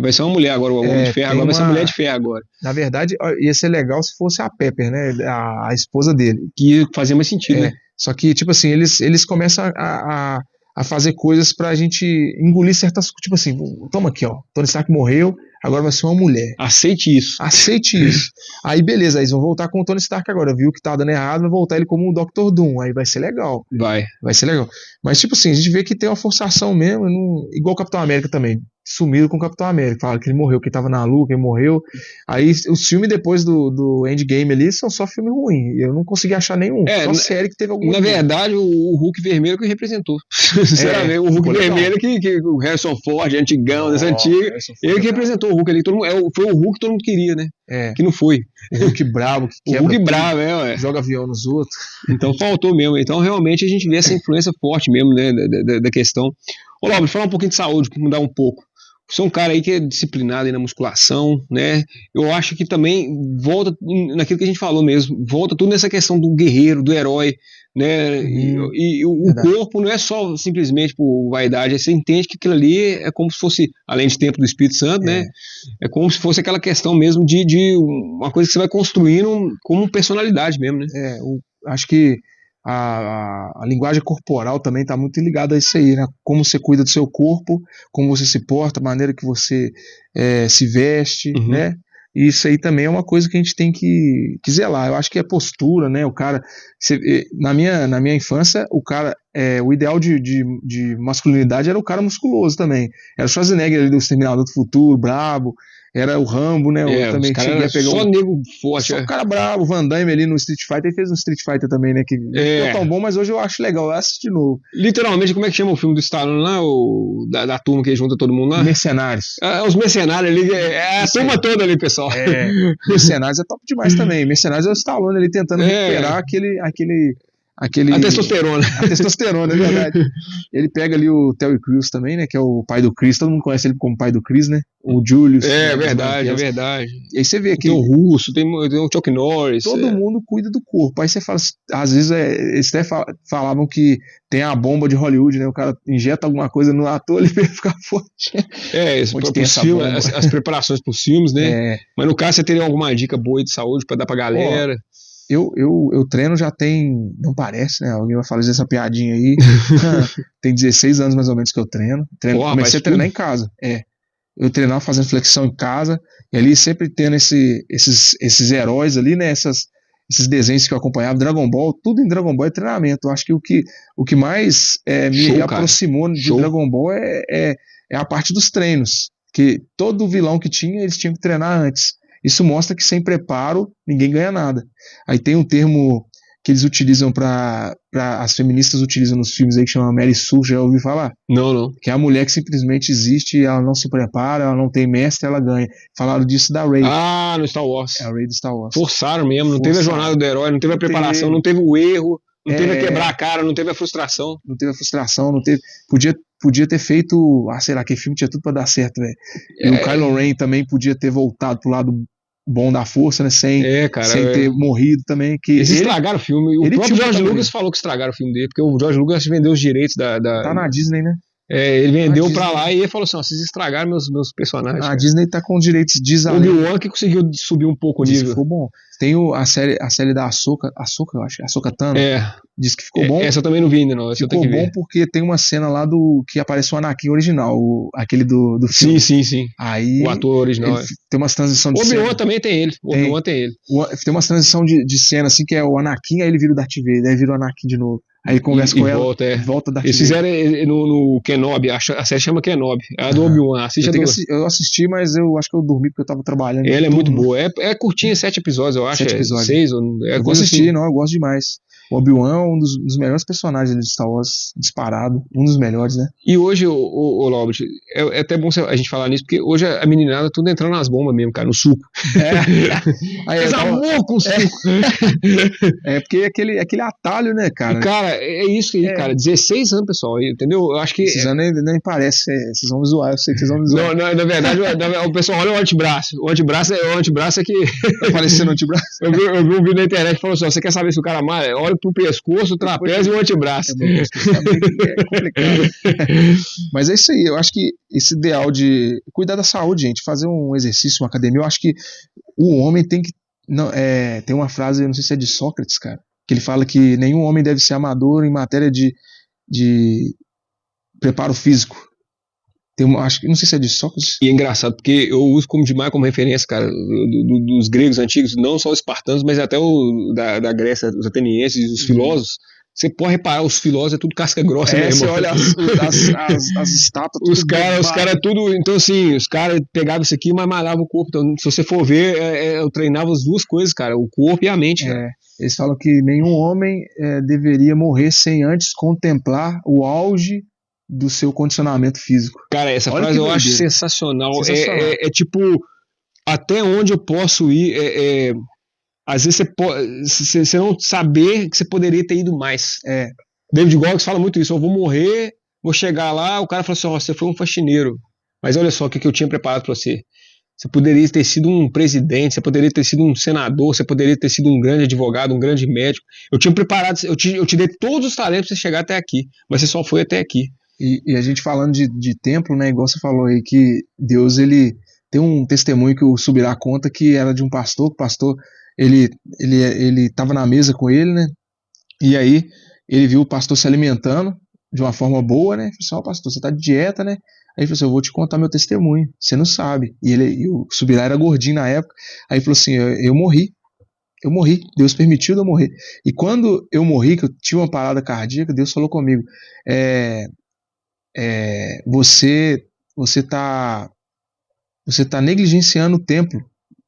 Vai ser uma mulher agora, o Homem de Ferro agora vai ser uma mulher de ferro agora. Na verdade, ia ser legal se fosse a Pepper, né? A esposa dele. Que fazia mais sentido, né? Só que, tipo assim, eles começam a fazer coisas pra gente engolir certas coisas. Tipo assim, toma aqui, ó. Tony Stark morreu, agora vai ser uma mulher. Aceite isso. Aceite isso. Aí, beleza, aí eles vão voltar com o Tony Stark agora. Viu que tá dando errado, vai voltar ele como o Dr. Doom. Aí vai ser legal. Vai ser legal. Mas, tipo assim, a gente vê que tem uma forçação mesmo, igual o Capitão América também. Sumiram com o Capitão América. Falaram que ele morreu, que ele tava na lua, que ele morreu. Aí os filmes depois do Endgame ali são só filme ruim. Eu não consegui achar nenhum. Só série que teve algum. Na verdade, o Hulk vermelho que representou. Sinceramente, o Hulk vermelho que o Harrison Ford, antigão, dessa antiga, ele que representou o Hulk ali. Foi o Hulk que todo mundo queria, né? Que não foi. O Hulk bravo, que quebra. O Hulk bravo, ué. Joga avião nos outros. Então faltou mesmo. Então realmente a gente vê essa influência forte mesmo, né? Da questão. Ô, Lauro, falar um pouquinho de saúde, para mudar um pouco. Você é um cara aí que é disciplinado aí na musculação, né? Eu acho que também volta naquilo que a gente falou mesmo, volta tudo nessa questão do guerreiro, do herói, né? E o corpo não é só simplesmente por vaidade, você entende que aquilo ali é como se fosse, além de tempo do Espírito Santo, né? É como se fosse aquela questão mesmo de uma coisa que você vai construindo como personalidade mesmo, né? Acho que a linguagem corporal também está muito ligada a isso aí, né? Como você cuida do seu corpo, como você se porta, a maneira que você se veste, né? E isso aí também é uma coisa que a gente tem que zelar. Eu acho que é postura, né? O cara, na minha infância, o ideal de masculinidade era o cara musculoso também. Era o Schwarzenegger ali do Exterminador do Futuro, brabo. Era o Rambo, né? Eu também cheguei a pegar só nego forte. Só o cara bravo, o Van Damme ali no Street Fighter, ele fez um Street Fighter também, né? Que não ficou tão bom, mas hoje eu acho legal, eu assisti de novo. Literalmente, como é que chama o filme do Stallone lá? Da turma que junta todo mundo lá? Mercenários. Os Mercenários ali, a turma toda ali, pessoal. Mercenários é top demais também. Mercenários é o Stallone ali tentando recuperar a testosterona. A testosterona, é verdade. Ele pega ali o Terry Crews também, né? Que é o pai do Chris. Todo mundo conhece ele como pai do Chris, né? O Julius. É verdade. E aí você vê que tem o Russo, tem o Chuck Norris. Todo mundo cuida do corpo. Aí você fala, às vezes eles até falavam que tem a bomba de Hollywood, né? O cara injeta alguma coisa no ator, ele vai ficar forte. As preparações para os filmes, né? Mas no caso, você teria alguma dica boa de saúde para dar pra galera? Eu treino já tem, não parece, né? Alguém vai fazer essa piadinha aí. Tem 16 anos mais ou menos que eu treino. Comecei a treinar em casa. Eu treinava fazendo flexão em casa, e ali sempre tendo esses heróis ali, né? Esses desenhos que eu acompanhava, Dragon Ball, tudo em Dragon Ball é treinamento. Eu acho que o que mais me aproximou de Dragon Ball é a parte dos treinos. Que todo vilão que tinha, eles tinham que treinar antes. Isso mostra que sem preparo ninguém ganha nada. Aí tem um termo que eles utilizam as feministas utilizam nos filmes aí que chama Mary Sue, já ouviu falar? Não. Que é a mulher que simplesmente existe, ela não se prepara, ela não tem mestre, ela ganha. Falaram disso da Rey. No Star Wars. É a Rey do Star Wars. Forçaram mesmo, não teve a jornada do herói, não teve a preparação, não teve o erro, não teve a quebrar a cara, não teve a frustração. Não teve a frustração, não teve. Podia ter feito, sei lá, que filme tinha tudo pra dar certo, velho. E o Kylo Ren também podia ter voltado pro lado bom da força, né? Sem ter morrido também. Eles estragaram o filme. O próprio George Lucas falou que estragaram o filme dele, porque o George Lucas vendeu os direitos da... Tá na Disney, né? Ele vendeu pra lá e ele falou assim: vocês estragaram meus personagens. A Disney tá com direitos de O Obi-Wan que conseguiu subir um pouco o nível. Ficou bom. Tem a série da Ahsoka, eu acho, Ahsoka Tano. Diz que ficou bom. Essa eu também não vi ainda, não. Ficou bom porque tem uma cena lá que aparece o Anakin original, aquele do filme. Sim. Aí, o ator original. Tem umas transições de cena. O Obi-Wan também tem ele. Tem umas transição de cena, assim, que é o Anakin, aí ele vira o Darth Vader, aí vira o Anakin de novo. Aí ele conversa com ela, volta da. Eles fizeram no Kenobi, a série chama Kenobi, a do Obi-Wan. Eu assisti, mas eu acho que eu dormi porque eu tava trabalhando. Ela é muito boa, é curtinha, 7 episódios, eu acho. 7 episódios. 6, eu vou assistir, assim. Não, eu gosto demais. O Obi-Wan é um dos melhores personagens de Star Wars, disparado, um dos melhores, né? E hoje, o Laubert, é até bom a gente falar nisso, porque hoje a meninada tudo entrando nas bombas mesmo, cara, no suco. Eles amor com suco. Porque aquele atalho, né, cara? E, cara, é isso aí, cara, 16 anos, pessoal, entendeu? Eu acho que... Esses anos nem parece, vocês vão me zoar, eu sei que vocês vão me zoar. Não, na verdade, o pessoal olha o antebraço. O antebraço é que... Tá parecendo o antebraço? Eu vi um vídeo na internet que falou assim: você quer saber se o cara malha? Olha pro pescoço, o trapézio e o antebraço. É complicado. Mas é isso aí, eu acho que esse ideal de cuidar da saúde, gente, fazer um exercício, uma academia, eu acho que o homem tem que... tem uma frase, eu não sei se é de Sócrates, cara, que ele fala que nenhum homem deve ser amador em matéria de preparo físico. Acho que não sei se é de Sócrates. E é engraçado, porque eu uso demais como referência, cara, dos gregos antigos, não só os espartanos, mas até da Grécia, os atenienses, os filósofos. Você pode reparar, os filósofos é tudo casca grossa mesmo. Você olha as estátuas, os caras tudo. Então, assim, os caras pegavam isso aqui, mas malhavam o corpo. Então, se você for ver, eu treinava as duas coisas, cara, o corpo e a mente. Eles falam que nenhum homem deveria morrer sem antes contemplar o auge do seu condicionamento físico. Cara, essa frase eu acho sensacional. É tipo, até onde eu posso ir. Às vezes você não saber que você poderia ter ido mais. David Goggins fala muito isso. Eu vou morrer, vou chegar lá, o cara fala assim, você foi um faxineiro, mas olha só o que eu tinha preparado para você. Você poderia ter sido um presidente, você poderia ter sido um senador, você poderia ter sido um grande advogado, um grande médico. Eu tinha preparado, eu te dei todos os talentos para você chegar até aqui, mas você só foi até aqui. E a gente falando de templo, né, igual você falou aí, que Deus, ele tem um testemunho que o Subirá conta que era de um pastor, o pastor, ele estava na mesa com ele, né, e aí ele viu o pastor se alimentando de uma forma boa, né, falou assim, pastor, você está de dieta, né, aí ele falou assim, eu vou te contar meu testemunho, você não sabe, e o Subirá era gordinho na época, aí ele falou assim, eu morri, Deus permitiu eu morrer, e quando eu morri, que eu tive uma parada cardíaca, Deus falou comigo, você tá negligenciando o templo,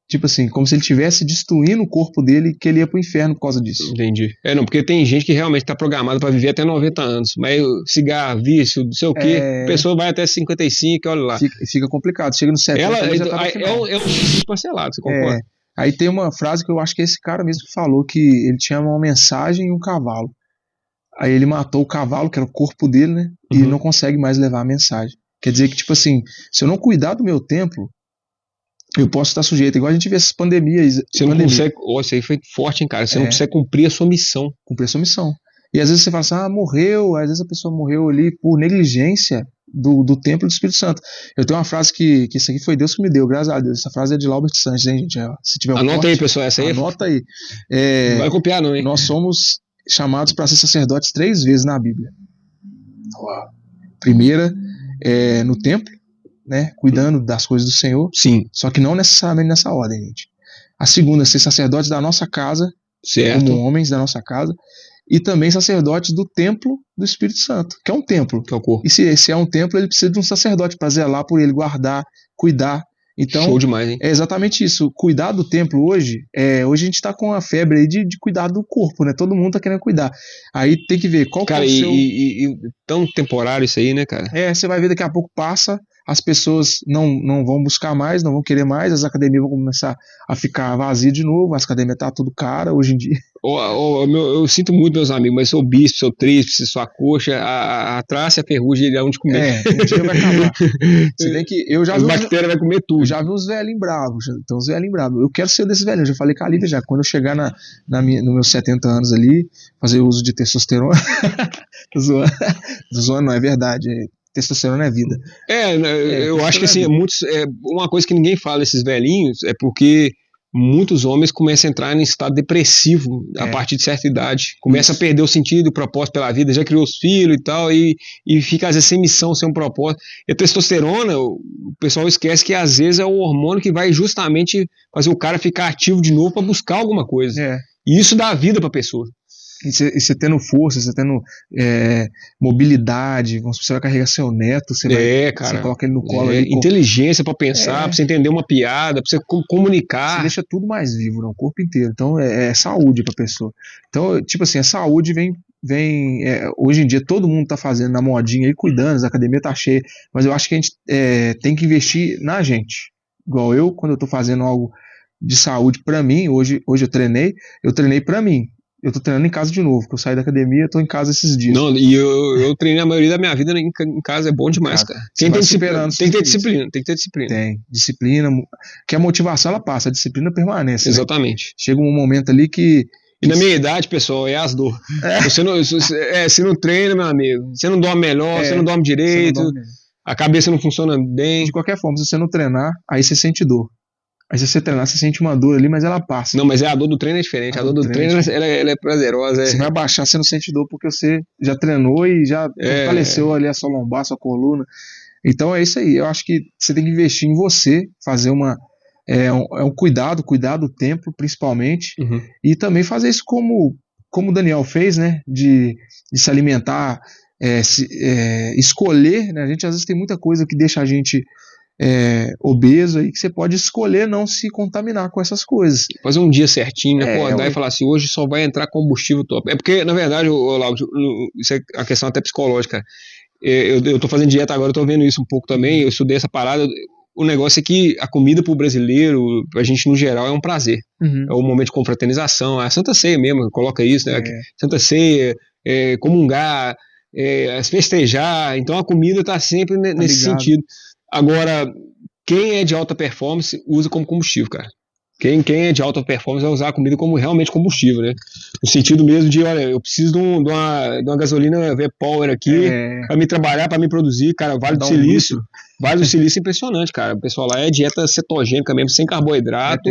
tipo assim, como se ele estivesse destruindo o corpo dele e que ele ia pro inferno por causa disso. Entendi. Não, porque tem gente que realmente tá programada para viver até 90 anos, mas cigarro, vício, não sei o quê, a pessoa vai até 55, olha lá. Fica complicado, chega no 70 já tá no final. É um suicídio parcelado, você concorda? Aí tem uma frase que eu acho que esse cara mesmo falou, que ele tinha uma mensagem e um cavalo. Aí ele matou o cavalo, que era o corpo dele, né? E não consegue mais levar a mensagem. Quer dizer que, tipo assim, se eu não cuidar do meu templo, eu posso estar sujeito. Igual a gente vê essas pandemias. Você não consegue. Isso aí foi forte, hein, cara? Você não consegue cumprir a sua missão. E às vezes você fala assim, morreu. Às vezes a pessoa morreu ali por negligência do templo do Espírito Santo. Eu tenho uma frase que isso aqui foi Deus que me deu, graças a Deus. Essa frase é de Albert Sanches, hein, gente? Se tiver anota aí, pessoal. Essa aí. Anota aí. Não vai copiar, não, hein? Nós somos chamados para ser sacerdotes 3 vezes na Bíblia. Primeira, no templo, né, cuidando das coisas do Senhor. Sim. Só que não necessariamente nessa ordem, gente. A segunda, ser sacerdotes da nossa casa, certo, como homens da nossa casa, e também sacerdotes do templo do Espírito Santo, que é um templo. Que é o corpo. E se é um templo, ele precisa de um sacerdote para zelar por ele, guardar, cuidar. Então, show demais, hein? É exatamente isso. Cuidar do templo hoje a gente tá com a febre aí de cuidar do corpo, né? Todo mundo tá querendo cuidar. Aí tem que ver qual cara, que é o seu... e tão temporário isso aí, né, cara? Você vai ver daqui a pouco passa, as pessoas não vão buscar mais, não vão querer mais, as academias vão começar a ficar vazias de novo, as academias tá tudo cara hoje em dia. Eu sinto muito, meus amigos, mas sou bispo, sou tríceps, sua coxa, a traça e a ferrugem é onde comer. Um dia vai acabar. Se bem que eu já vi. As bactérias vai comer tudo. Já vi uns velhinhos bravos. Então, os velhinhos bravos. Eu quero ser desses velhinhos. Eu já falei com a Lívia já. Quando eu chegar nos meus 70 anos ali, fazer uso de testosterona. Tô zoando, não é verdade. Testosterona é vida. Eu acho que assim, uma coisa que ninguém fala desses velhinhos é porque muitos homens começam a entrar em estado depressivo a partir de certa idade. Começa a perder o sentido e o propósito pela vida, já criou os filhos e tal, e fica às vezes sem missão, sem um propósito. E a testosterona, o pessoal esquece que às vezes é o hormônio que vai justamente fazer o cara ficar ativo de novo para buscar alguma coisa. E isso dá vida para a pessoa. E você tendo força, você tendo mobilidade, você vai carregar seu neto, você coloca ele no colo. Inteligência para pensar, para você entender uma piada, para você comunicar. Você deixa tudo mais vivo, né, o corpo inteiro. Então é saúde para a pessoa. Então, tipo assim, a saúde vem hoje em dia todo mundo tá fazendo na modinha aí, cuidando, a academia tá cheia, mas eu acho que a gente tem que investir na gente. Igual eu, quando eu tô fazendo algo de saúde para mim, hoje eu treinei para mim. Eu tô treinando em casa de novo, porque eu saí da academia, eu tô em casa esses dias. Não, e eu treinei a maioria da minha vida em casa, é bom demais, cara. Tem que ter disciplina. Tem, disciplina, que a motivação ela passa, a disciplina permanece. Exatamente. Né? Chega um momento ali que... E na minha idade, pessoal, é as dor. Você não treina, meu amigo, você não dorme melhor, você não dorme direito, a cabeça não funciona bem. De qualquer forma, se você não treinar, aí você sente dor. Aí se você treinar, você sente uma dor ali, mas ela passa. Não, mas a dor do treino é diferente. A dor do treino ela é prazerosa. Você vai baixar, você não sente dor porque você já treinou e já fortaleceu ali a sua lombar, a sua coluna. Então é isso aí. Eu acho que você tem que investir em você, fazer um cuidado do tempo, principalmente, e também fazer isso como o Daniel fez, né? De se alimentar, escolher, né? A gente às vezes tem muita coisa que deixa a gente obeso aí, que você pode escolher não se contaminar com essas coisas. Fazer um dia certinho, né? Acordar e falar assim, hoje só vai entrar combustível top. É porque, na verdade, Lauro, isso é uma questão até psicológica. Eu tô fazendo dieta agora, eu tô vendo isso um pouco também, eu estudei essa parada. O negócio é que a comida pro brasileiro, pra gente no geral, é um prazer. É o momento de confraternização, a Santa Ceia mesmo, coloca isso, né? Santa Ceia, comungar, festejar. Então a comida tá sempre nesse sentido. Agora, quem é de alta performance usa como combustível, cara. Quem é de alta performance vai usar a comida como realmente combustível, né? No sentido mesmo de, olha, eu preciso de uma gasolina V-Power aqui para me trabalhar, para me produzir, cara, Vale do Silício. Vale do Silício é impressionante, cara. O pessoal lá é dieta cetogênica mesmo, sem carboidrato,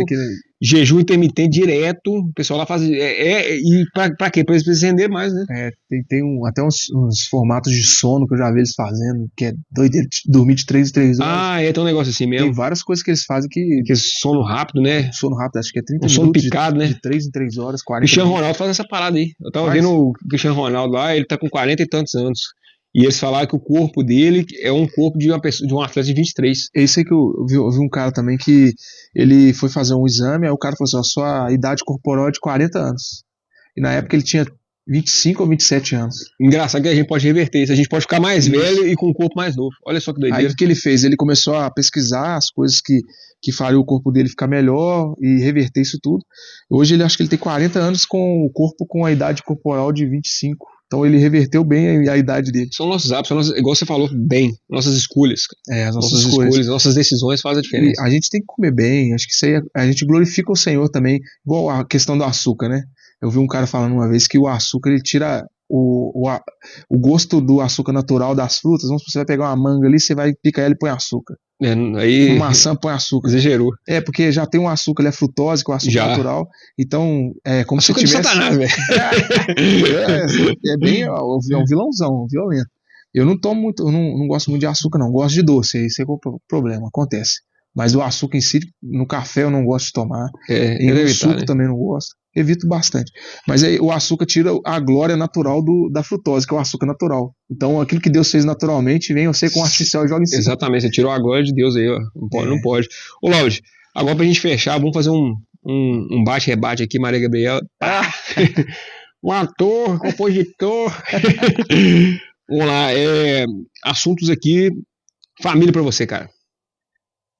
jejum intermitente direto. O pessoal lá faz. E pra quê? Pra eles renderem mais, né? Tem até uns formatos de sono que eu já vi eles fazendo, que é doideiro, dormir de 3 em 3 horas. Tem um negócio assim mesmo. Tem várias coisas que eles fazem que sono rápido, né? Sono rápido, acho que é 30 sono minutos picado, né? De 3 em 3 horas, 40 Cristiano Ronaldo faz essa parada aí. Eu tava vendo o Cristiano Ronaldo lá, ele tá com 40 e tantos anos. E eles falaram que o corpo dele é um corpo de um atleta de 23. É isso aí que eu vi um cara também que ele foi fazer um exame, aí o cara falou assim, a sua idade corporal é de 40 anos. E na época ele tinha 25 ou 27 anos. Engraçado que a gente pode reverter isso, a gente pode ficar mais velho e com um corpo mais novo. Olha só que doideira. Aí o que ele fez? Ele começou a pesquisar as coisas que fariam o corpo dele ficar melhor e reverter isso tudo. Hoje ele acho que ele tem 40 anos com o corpo com a idade corporal de 25. Então ele reverteu bem a idade dele. São nossos hábitos, igual você falou, nossas escolhas. As nossas escolhas, nossas decisões fazem a diferença. E a gente tem que comer bem, acho que isso aí a gente glorifica o Senhor também, igual a questão do açúcar, né? Eu vi um cara falando uma vez que o açúcar ele tira o gosto do açúcar natural das frutas. Vamos, você vai pegar uma manga ali, você vai picar ela e põe açúcar. Aí uma maçã põe açúcar. Exagerou. Porque já tem um açúcar, ele é frutose, que é o açúcar natural. Então, como açúcar se tivesse. Satanás, velho. É um vilãozão, violento. Eu não tomo muito, eu não gosto muito de açúcar, não. Gosto de doce, esse é o problema, acontece. Mas o açúcar em si, no café eu não gosto de tomar. E no suco também não gosto. Evito bastante. Mas aí o açúcar tira a glória natural da frutose, que é o açúcar natural. Então aquilo que Deus fez naturalmente, vem você com artificial e joga em cima. Exatamente, você tirou a glória de Deus aí, ó. Não pode. Ô, Laud, agora pra gente fechar, vamos fazer um bate-rebate aqui, Maria Gabriela. Um ator, compositor. Vamos lá, assuntos aqui. Família pra você, cara.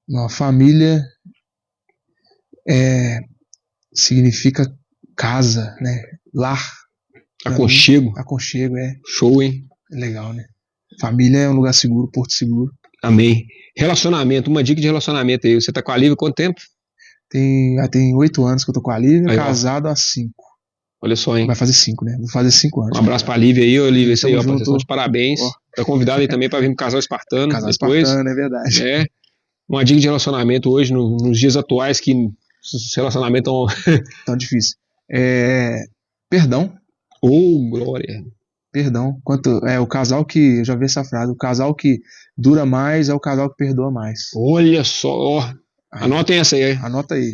Uma família significa casa, né? Lar. Aconchego. Aconchego, Show, hein? Legal, né? Família é um lugar seguro, porto seguro. Amém. Relacionamento, uma dica de relacionamento aí. Você tá com a Lívia há quanto tempo? Tem 8 anos que eu tô com a Lívia, casado há 5. Olha só, hein? Vai fazer 5, né? Vou fazer 5 anos. Um abraço pra Lívia aí, Lívia. Isso aí, ó. De parabéns. Tá convidado aí também pra vir pro Casal Espartano. Casal Espartano, é verdade. Uma dica de relacionamento hoje, nos dias atuais, que os relacionamentos estão tão difícil. Perdão. Glória. Perdão. O casal que, eu já vi essa frase, o casal que dura mais é o casal que perdoa mais. Olha só, anotem essa aí. Anota aí.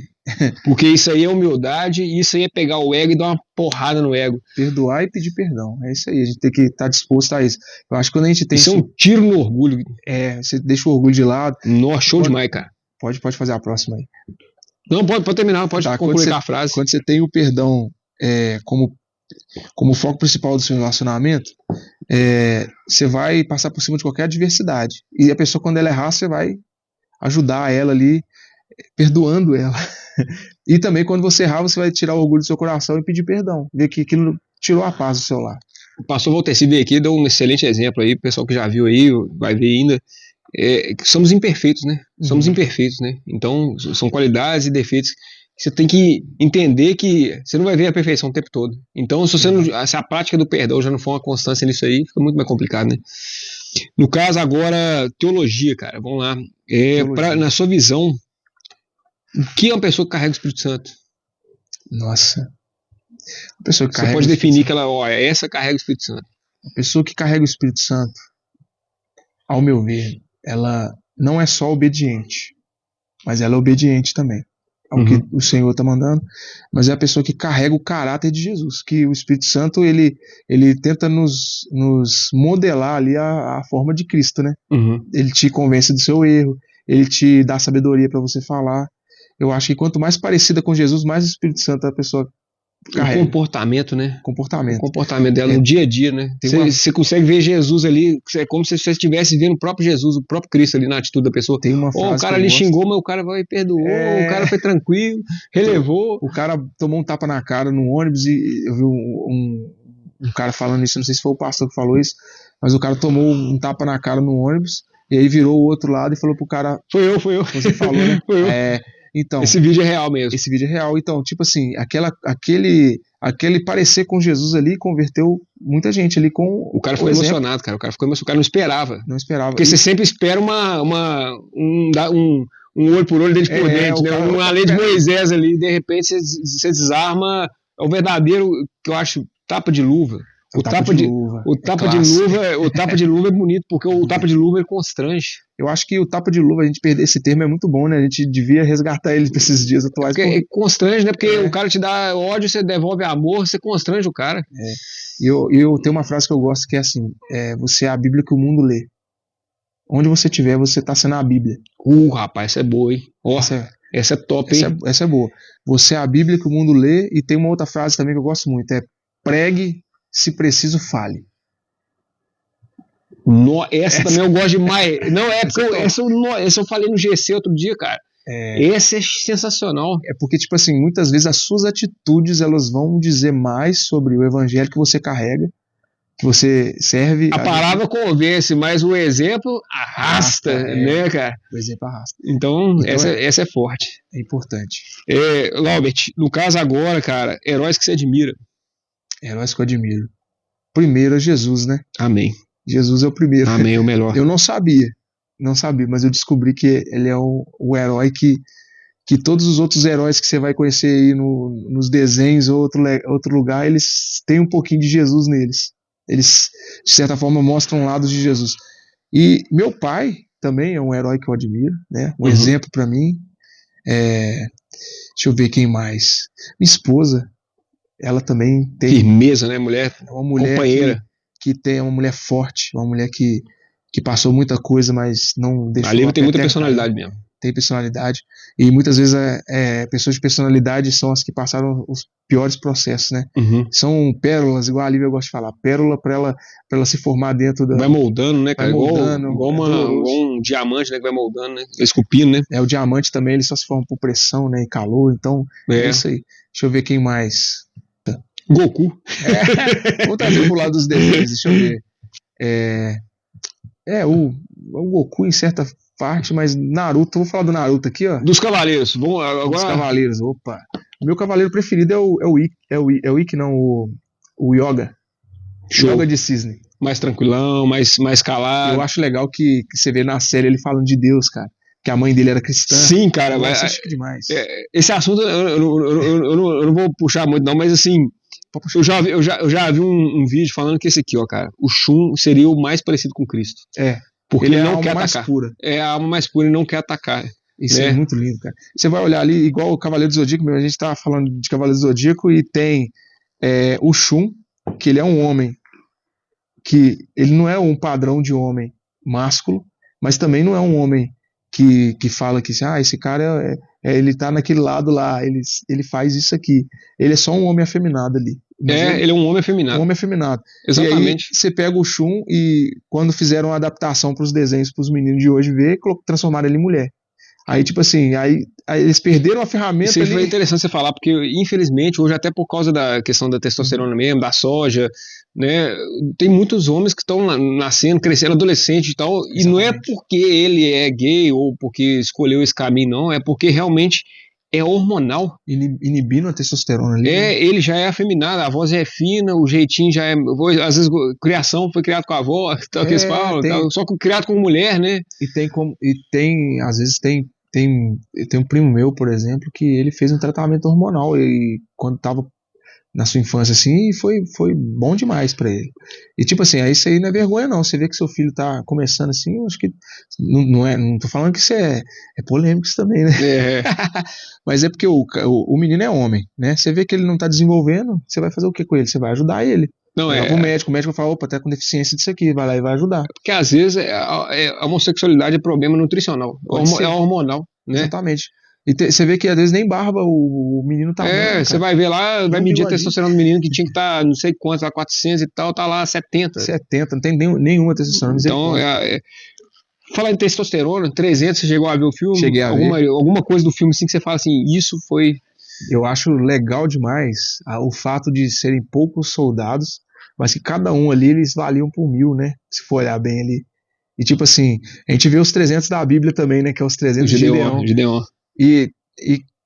Porque isso aí é humildade, e isso aí é pegar o ego e dar uma porrada no ego. Perdoar e pedir perdão. É isso aí, a gente tem que estar disposto a isso. Eu acho que quando a gente tem isso é um tiro no orgulho. Você deixa o orgulho de lado. Nossa, show demais, cara. Pode fazer a próxima aí. Não, pode terminar, pode concluir a frase. Quando você tem o perdão como foco principal do seu relacionamento, você vai passar por cima de qualquer adversidade. E a pessoa, quando ela errar, você vai ajudar ela ali, perdoando ela. E também, quando você errar, você vai tirar o orgulho do seu coração e pedir perdão. Ver que aquilo tirou a paz do seu lar. O pastor Valteci veio aqui, deu um excelente exemplo aí, o pessoal que já viu aí, vai ver ainda. Somos imperfeitos, né? Somos imperfeitos, né? Então, são qualidades e defeitos que você tem que entender que você não vai ver a perfeição o tempo todo. Então, se a prática do perdão já não for uma constância nisso aí, fica muito mais complicado, né? No caso, agora, teologia, cara. Vamos lá. Na sua visão, O que é uma pessoa que carrega o Espírito Santo? Nossa. A pessoa que Você carrega pode o Espírito definir Santo. que ela, ó, essa carrega o Espírito Santo. A pessoa que carrega o Espírito Santo, ao meu ver, ela não é só obediente, mas ela é obediente também ao que o Senhor está mandando, mas é a pessoa que carrega o caráter de Jesus, que o Espírito Santo ele tenta nos modelar ali a forma de Cristo, né? Ele te convence do seu erro, ele te dá sabedoria para você falar. Eu acho que quanto mais parecida com Jesus, mais o Espírito Santo a pessoa carrega. O comportamento, né? O Comportamento comportamento dela no dia a dia, né? Você consegue ver Jesus ali, é como se você estivesse vendo o próprio Jesus, o próprio Cristo ali na atitude da pessoa. Tem uma frase o cara ali xingou, mas o cara vai e perdoou, o cara foi tranquilo, relevou. O cara tomou um tapa na cara no ônibus e eu vi um cara falando isso, não sei se foi o pastor que falou isso, mas o cara tomou um tapa na cara no ônibus e aí virou o outro lado e falou pro cara... Foi eu. Você falou, né? Foi eu. Então, esse vídeo é real mesmo. Esse vídeo é real. Então, tipo assim, aquele parecer com Jesus ali converteu muita gente ali com o cara ficou emocionado, cara. O cara ficou emocionado. O cara não esperava. Não esperava. Porque você sempre espera um olho por olho, dente por dente, né? Uma lei de Moisés ali. De repente você desarma. É o verdadeiro, que eu acho, tapa de luva. O tapa de luva é bonito, porque o tapa de luva ele constrange. Eu acho que o tapa de luva, a gente perder esse termo é muito bom, né? A gente devia resgatar ele para esses dias atuais. Porque constrange, né? Porque o cara te dá ódio, você devolve amor, você constrange o cara. E eu tenho uma frase que eu gosto que é assim: você é a Bíblia que o mundo lê. Onde você estiver, você está sendo a Bíblia. Rapaz, essa é boa, hein? Essa é top, hein? Essa é boa. Você é a Bíblia que o mundo lê. E tem uma outra frase também que eu gosto muito: pregue, se preciso, fale. Essa também eu gosto demais. Não, essa eu falei no GC outro dia, cara. Essa é sensacional. É porque, tipo assim, muitas vezes as suas atitudes elas vão dizer mais sobre o evangelho que você carrega, que você serve. A palavra convence, mas o exemplo arrasta, né, cara? O exemplo arrasta. Então essa é forte. É importante. Laubert, no caso agora, cara, heróis que você admira. Heróis que eu admiro. Primeiro é Jesus, né? Amém. Jesus é o primeiro. Amém, o melhor. Eu não sabia, mas eu descobri que ele é o herói que todos os outros heróis que você vai conhecer aí nos desenhos ou outro lugar, eles têm um pouquinho de Jesus neles. Eles, de certa forma, mostram lados de Jesus. E meu pai também é um herói que eu admiro, né? Um exemplo para mim. Deixa eu ver quem mais. Minha esposa. Ela também tem firmeza, né, mulher? É uma mulher companheira. Que tem uma mulher forte, uma mulher que passou muita coisa, mas não deixou. A Lívia tem muita personalidade mesmo. Tem personalidade. E muitas vezes pessoas de personalidade são as que passaram os piores processos, né? São pérolas, igual a Lívia gosta de falar. Pérola para ela se formar dentro da. Vai moldando, né, cara? Igual um diamante, né? Que vai moldando, né? Esculpindo, né? O diamante também, ele só se forma por pressão, né? E calor. Então, é isso aí. Deixa eu ver quem mais. Goku. Vamos trazer pro lado dos desenhos, deixa eu ver. O Goku em certa parte, mas Naruto, vou falar do Naruto aqui, ó. Dos Cavaleiros. Vamos agora. Dos Cavaleiros, opa. O meu cavaleiro preferido é o Ikki, não, o Yoga. Show. Yoga de Cisne. Mais tranquilão, mais calado. Eu acho legal que você vê na série ele falando de Deus, cara. Que a mãe dele era cristã. Sim, cara. Isso é chique demais. Esse assunto eu não vou puxar muito, não, mas assim. Eu já vi um vídeo falando que esse aqui, ó, cara, o Shun seria o mais parecido com Cristo. Porque ele não quer atacar. Pura. É a alma mais pura e não quer atacar. Isso é muito lindo, cara. Você vai olhar ali, igual o Cavaleiro do Zodíaco, a gente tá falando de Cavaleiro do Zodíaco e tem o Shun, que ele é um homem, que ele não é um padrão de homem másculo, mas também não é um homem que fala que esse cara ele tá naquele lado lá, ele faz isso aqui. Ele é só um homem afeminado ali. Ele é um homem afeminado. Um homem afeminado. Exatamente. E aí você pega o Shun e quando fizeram a adaptação para os desenhos para os meninos de hoje ver, transformaram ele em mulher. Aí, tipo assim, aí eles perderam a ferramenta. Isso foi interessante você falar, porque infelizmente hoje, até por causa da questão da testosterona mesmo, da soja, né, tem muitos homens que estão nascendo, crescendo, adolescente e tal, e não é porque ele é gay ou porque escolheu esse caminho, não, é porque realmente é hormonal. Inibindo a testosterona ali. Ele já é afeminado, a voz já é fina, o jeitinho já é. Às vezes, criação foi criado com a avó, tal, que eles falam, só que criado com mulher, né? Às vezes tem tem um primo meu, por exemplo, que ele fez um tratamento hormonal e quando tava na sua infância, assim, e foi bom demais pra ele. E tipo assim, aí isso aí não é vergonha não, você vê que seu filho tá começando assim, eu acho que não tô falando que isso é polêmico isso também, né? É. Mas é porque o menino é homem, né? Você vê que ele não tá desenvolvendo, você vai fazer o que com ele? Você vai ajudar ele. Não, vai pro médico, o médico vai falar, opa, tá com deficiência disso aqui, vai lá e vai ajudar. Porque às vezes a homossexualidade é problema nutricional, é hormonal, né? Exatamente. E você vê que às vezes nem barba o menino tá bom, você vai ver lá, vai medir a testosterona do menino que tinha que estar, não sei quantos, lá 400 e tal, tá lá 70. 70, não tem nenhuma testosterona. Então, falar em testosterona, 300, você chegou a ver o filme? Cheguei a ver. Alguma coisa do filme assim que você fala assim, isso foi... Eu acho legal demais o fato de serem poucos soldados, mas que cada um ali, eles valiam por 1000, né? Se for olhar bem ali. E tipo assim, a gente vê os 300 da Bíblia também, né? Que é os 300 de Gideon.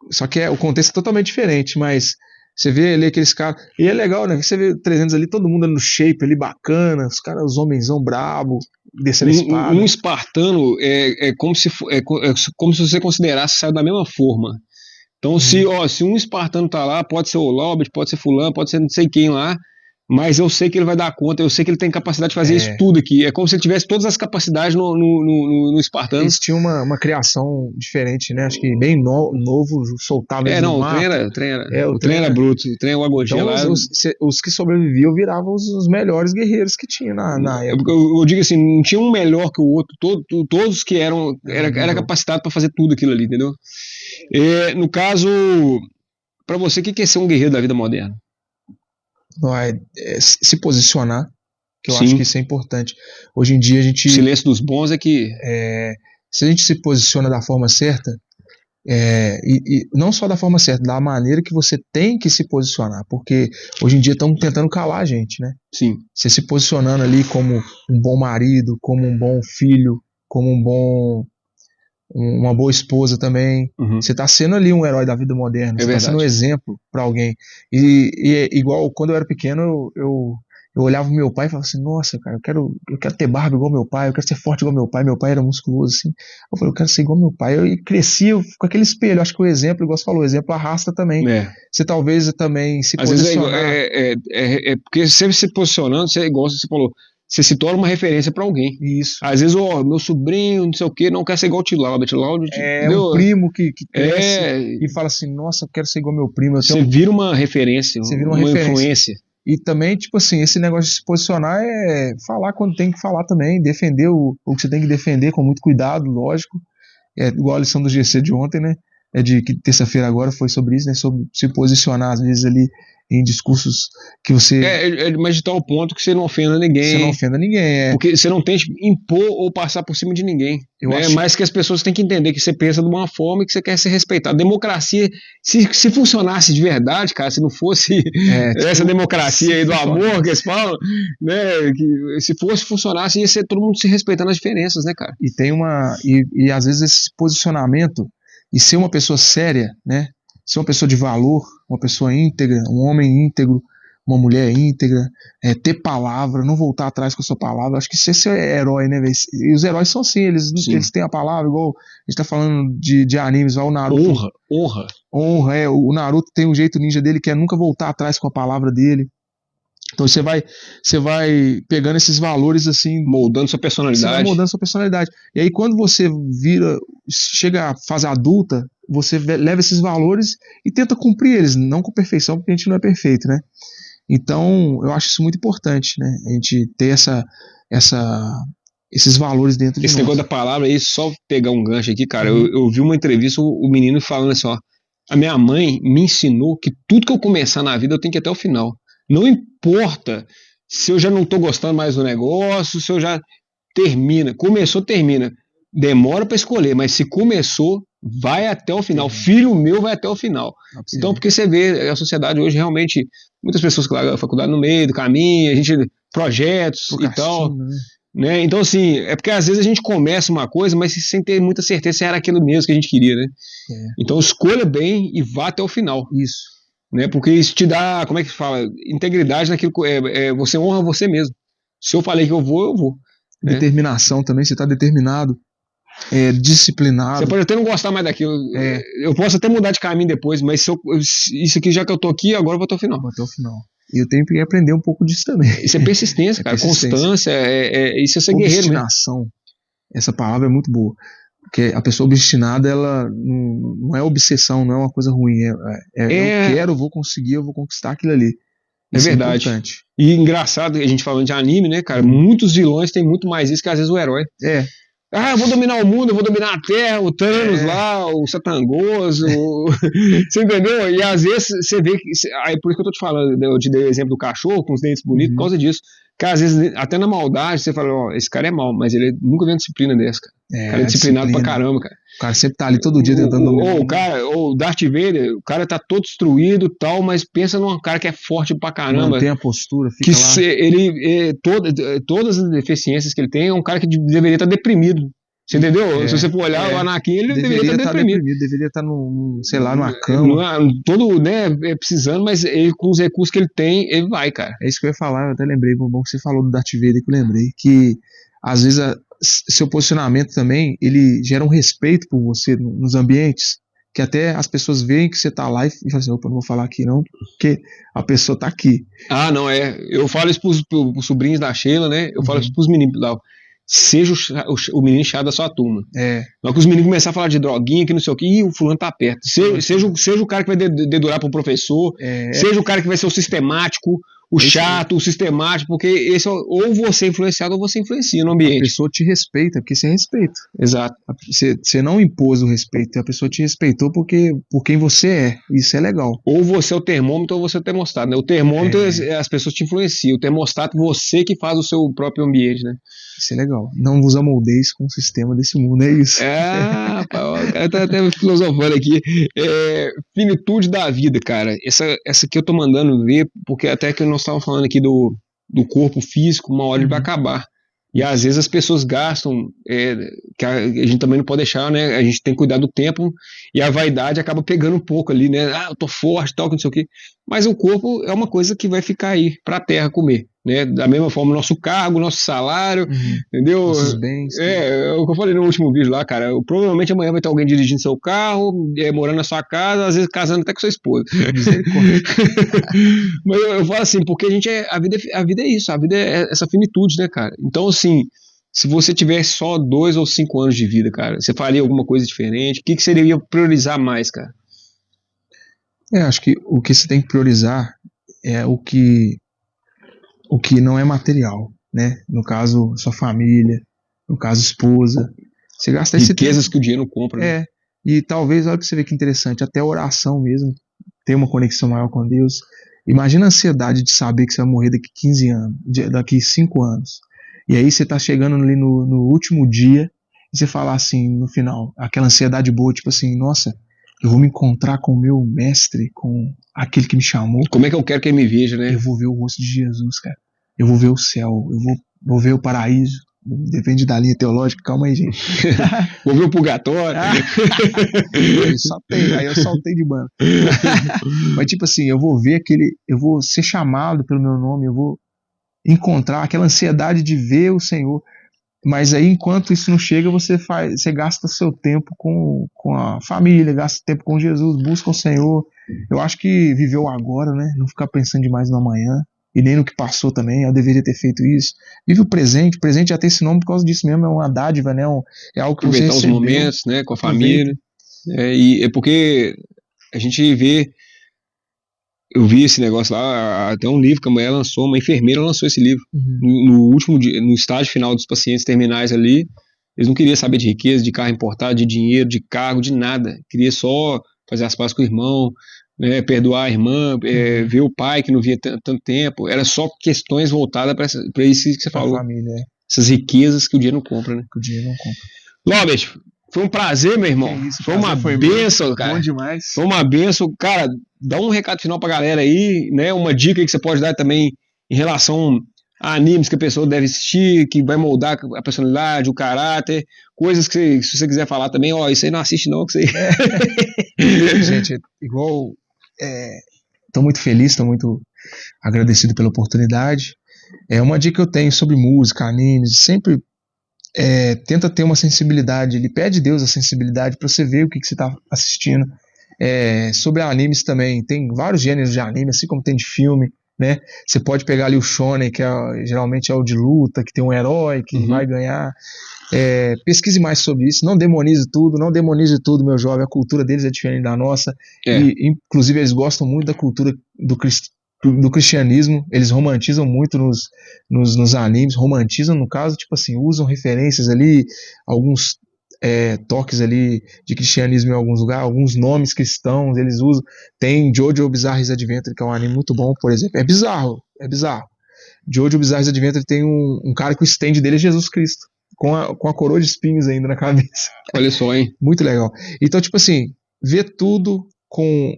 Só que o contexto é totalmente diferente, mas você vê ali aqueles caras, e é legal, né? Você vê 300 ali, todo mundo ali no shape ali bacana, os caras, os homenzão brabo, descendo a espada. Um espartano é como se você considerasse saiu da mesma forma. Então, se um espartano tá lá, pode ser o Lobet, pode ser fulano, pode ser não sei quem lá, mas eu sei que ele vai dar conta, eu sei que ele tem capacidade de fazer isso tudo aqui. É como se ele tivesse todas as capacidades no espartano. Eles tinham uma criação diferente, né? Acho que bem novo, soltava eles no mar. O trem era bruto, o trem é o agotinho então, lá. Os que sobreviviam viravam os melhores guerreiros que tinha na época. Eu digo assim, não tinha um melhor que o outro, todos que era capacitado para fazer tudo aquilo ali, entendeu? No caso, para você, o que é ser um guerreiro da vida moderna? Se posicionar, que eu acho que isso é importante. Hoje em dia a gente... O silêncio dos bons é que... se a gente se posiciona da forma certa, e não só da forma certa, da maneira que você tem que se posicionar, porque hoje em dia estão tentando calar a gente, né? Sim. Você se posicionando ali como um bom marido, como um bom filho, como uma boa esposa também. Você está sendo ali um herói da vida moderna, você está sendo um exemplo para alguém. E igual quando eu era pequeno, eu olhava o meu pai e falava assim, nossa, cara, eu quero ter barba igual meu pai, eu quero ser forte igual meu pai era musculoso assim. Eu falei, eu quero ser igual meu pai. Eu cresci com aquele espelho. Acho que o exemplo, igual você falou, o exemplo arrasta também. Você talvez também se posicionar. Às vezes porque sempre se posicionando, você, igual você falou, você se torna uma referência pra alguém. Isso. Às vezes, meu sobrinho, não sei o que, não quer ser igual o Tilaud. Um primo que cresce e fala assim, nossa, eu quero ser igual meu primo. Você vira uma referência, uma influência. E também, tipo assim, esse negócio de se posicionar é falar quando tem que falar também, defender o que você tem que defender com muito cuidado, lógico. Igual a lição do GC de ontem, né? De que terça-feira agora foi sobre isso, né? Sobre se posicionar, às vezes, ali em discursos que você... mas de tal ponto que você não ofenda ninguém. Você não ofenda ninguém, Porque você não tem que impor ou passar por cima de ninguém. Mas que as pessoas têm que entender que você pensa de uma forma e que você quer ser respeitado. Democracia, se funcionasse de verdade, cara, se não fosse essa democracia aí do amor que eles falam, né? Que se funcionasse, ia ser todo mundo se respeitando as diferenças, né, cara? E às vezes esse posicionamento e ser uma pessoa séria, né? Ser uma pessoa de valor, uma pessoa íntegra, um homem íntegro, uma mulher íntegra, ter palavra, não voltar atrás com a sua palavra. Acho que esse é herói, né, velho? E os heróis são assim, eles têm a palavra, igual a gente tá falando de animes, o Naruto. Honra. O Naruto tem um jeito ninja dele que é nunca voltar atrás com a palavra dele. Então você vai pegando esses valores assim, moldando sua personalidade. Você vai moldando sua personalidade. E aí quando você chega à fase adulta, você leva esses valores e tenta cumprir eles, não com perfeição, porque a gente não é perfeito, né? Então eu acho isso muito importante, né? A gente ter esses valores dentro de nós. Esse negócio da palavra aí, só pegar um gancho aqui, cara. Eu vi uma entrevista, o menino falando assim, ó, a minha mãe me ensinou que tudo que eu começar na vida eu tenho que ir até o final. Não importa se eu já não tô gostando mais do negócio, se eu já começou, termina. Demora para escolher, mas se começou, vai até o final. Filho meu vai até o final. Então, porque você vê, a sociedade hoje realmente, muitas pessoas que largam a faculdade no meio do caminho, a gente, projetos e tal. Né? Então, assim, é porque às vezes a gente começa uma coisa, mas sem ter muita certeza se era aquilo mesmo que a gente queria, né? Então, escolha bem e vá até o final. Isso. Né? Porque isso te dá, como é que fala? Integridade naquilo que você honra você mesmo. Se eu falei que eu vou, eu vou. Determinação também, você está determinado. disciplinado. Você pode até não gostar mais daquilo. Eu posso até mudar de caminho depois, mas isso aqui, já que eu tô aqui, agora eu vou até o final. Vou até o final. E eu tenho que aprender um pouco disso também. Isso é persistência, cara. Constância, isso é ser guerreiro mesmo. Obstinação. Essa palavra é muito boa. Porque a pessoa obstinada, ela não é obsessão, não é uma coisa ruim. Eu quero, vou conseguir, eu vou conquistar aquilo ali. Isso é verdade. Importante. E engraçado, a gente falando de anime, né, cara? Muitos vilões têm muito mais isso que às vezes o herói. Eu vou dominar o mundo, eu vou dominar a Terra, o Thanos lá, o Satangoso. Você entendeu? E às vezes você vê que. Aí por isso que eu tô te falando, eu te dei o exemplo do cachorro com os dentes bonitos, por causa disso. Que às vezes, até na maldade, você fala, ó, esse cara é mau, mas ele nunca vê uma disciplina dessa, cara. O cara é disciplinado pra caramba, cara. O cara sempre tá ali todo dia tentando dominar. O Darth Vader, o cara tá todo destruído e tal, mas pensa num cara que é forte pra caramba. Mantém a postura, fica lá. Todas as deficiências que ele tem, é um cara que deveria estar deprimido. Você entendeu? Se você for olhar o Anakin, ele deveria estar deprimido. Deveria estar numa cama. Todo, né, precisando, mas ele, com os recursos que ele tem, ele vai, cara. É isso que eu ia falar, eu até lembrei, bom que você falou do Darth Vader, que eu lembrei, que às vezes seu posicionamento também, ele gera um respeito por você nos ambientes, que até as pessoas veem que você tá lá e falam assim, opa, não vou falar aqui não, porque a pessoa tá aqui. Não, eu falo isso pros sobrinhos da Sheila, né, eu falo isso pros meninos lá. Seja o menino chato da sua turma. Na hora que os meninos começarem a falar de droguinha, que não sei o que, o fulano tá perto. Seja o cara que vai dedurar pro professor, seja o cara que vai ser o sistemático, o chato, o sistemático, porque esse ou você é influenciado ou você influencia no ambiente. A pessoa te respeita, porque você respeita. Exato. Você não impôs o respeito, a pessoa te respeitou por quem você é. Isso é legal. Ou você é o termômetro ou você é o termostato, né? O termômetro as pessoas te influenciam, o termostato você que faz o seu próprio ambiente, né? Isso é legal. Não vos amoldeis com o sistema desse mundo, é isso. O cara tá até filosofando aqui. Finitude da vida, cara. Essa aqui eu tô mandando ver, porque até que nós estávamos falando aqui do corpo físico, uma hora ele vai acabar. E às vezes as pessoas gastam, que a gente também não pode deixar, né? A gente tem que cuidar do tempo e a vaidade acaba pegando um pouco ali, né? Eu tô forte e tal, que não sei o quê. Mas o corpo é uma coisa que vai ficar aí pra terra comer, né? Da mesma forma, nosso cargo, nosso salário, entendeu? Nossos bens. É o que eu falei no último vídeo lá, cara. Provavelmente amanhã vai ter alguém dirigindo seu carro, morando na sua casa, às vezes casando até com sua esposa. Mas eu falo assim, porque a vida é isso, a vida é essa finitude, né, cara? Então, assim, se você tivesse só 2 ou 5 anos de vida, cara, você faria alguma coisa diferente? O que você iria priorizar mais, cara? Acho que o que você tem que priorizar é o que não é material, né? No caso, sua família, no caso, esposa. Você gasta esse riquezas que o dinheiro compra, né? E talvez, olha pra você ver que interessante, até a oração mesmo, ter uma conexão maior com Deus. Imagina a ansiedade de saber que você vai morrer daqui 15 anos, daqui 5 anos. E aí você tá chegando ali no último dia, e você fala assim, no final, aquela ansiedade boa, tipo assim, nossa, eu vou me encontrar com o meu mestre, com aquele que me chamou. Como é que eu quero que ele me veja, né? Eu vou ver o rosto de Jesus, cara. Eu vou ver o céu, eu vou ver o paraíso. Depende da linha teológica, calma aí, gente. Vou ver o purgatório. Aí eu saltei de banda. Mas tipo assim, eu vou ser chamado pelo meu nome, eu vou encontrar aquela ansiedade de ver o Senhor. Mas aí, enquanto isso não chega, você gasta seu tempo com a família, gasta tempo com Jesus, busca o Senhor. Eu acho que viver o agora, né? Não ficar pensando demais no amanhã, e nem no que passou também, eu deveria ter feito isso. Vive o presente já tem esse nome por causa disso mesmo, é uma dádiva, né? É algo que aproveitar você recebeu. Os momentos, né? Com a família. E é porque a gente vê. Eu vi esse negócio lá, até um livro que a mulher lançou, uma enfermeira lançou esse livro. No último dia, no estágio final dos pacientes terminais ali, eles não queriam saber de riqueza, de carro importado, de dinheiro, de cargo, de nada. Queria só fazer as pazes com o irmão, né, perdoar a irmã, ver o pai que não via tanto tempo. Era só questões voltadas para isso que você falou. Família, essas riquezas que o dinheiro não compra, né? Que o dinheiro não compra. Lobes, foi um prazer, meu irmão. Foi uma bênção, cara. Bom demais. Foi uma bênção. Cara, dá um recado final pra galera aí, né? Uma dica aí que você pode dar também em relação a animes que a pessoa deve assistir, que vai moldar a personalidade, o caráter, coisas que se você quiser falar também, isso aí não assiste não, que isso aí... Gente, igual... Tô muito feliz, tô muito agradecido pela oportunidade. Uma dica que eu tenho sobre música, animes, sempre tenta ter uma sensibilidade, ele pede a Deus a sensibilidade para você ver o que você está assistindo. Sobre animes também, tem vários gêneros de anime, assim como tem de filme, né? Você pode pegar ali o shonen, que geralmente é o de luta, que tem um herói que vai ganhar. Pesquise mais sobre isso, não demonize tudo, meu jovem, a cultura deles é diferente da nossa, e inclusive eles gostam muito da cultura do cristianismo, eles romantizam muito nos animes, romantizam no caso, tipo assim, usam referências ali, alguns toques ali de cristianismo em alguns lugares, alguns nomes cristãos eles usam. Tem Jojo Bizarre Adventure, que é um anime muito bom, por exemplo, é bizarro. Jojo Bizarre Adventure tem um cara que o stand dele é Jesus Cristo, com a coroa de espinhos ainda na cabeça. Olha só, hein? Muito legal. Então, tipo assim, vê tudo com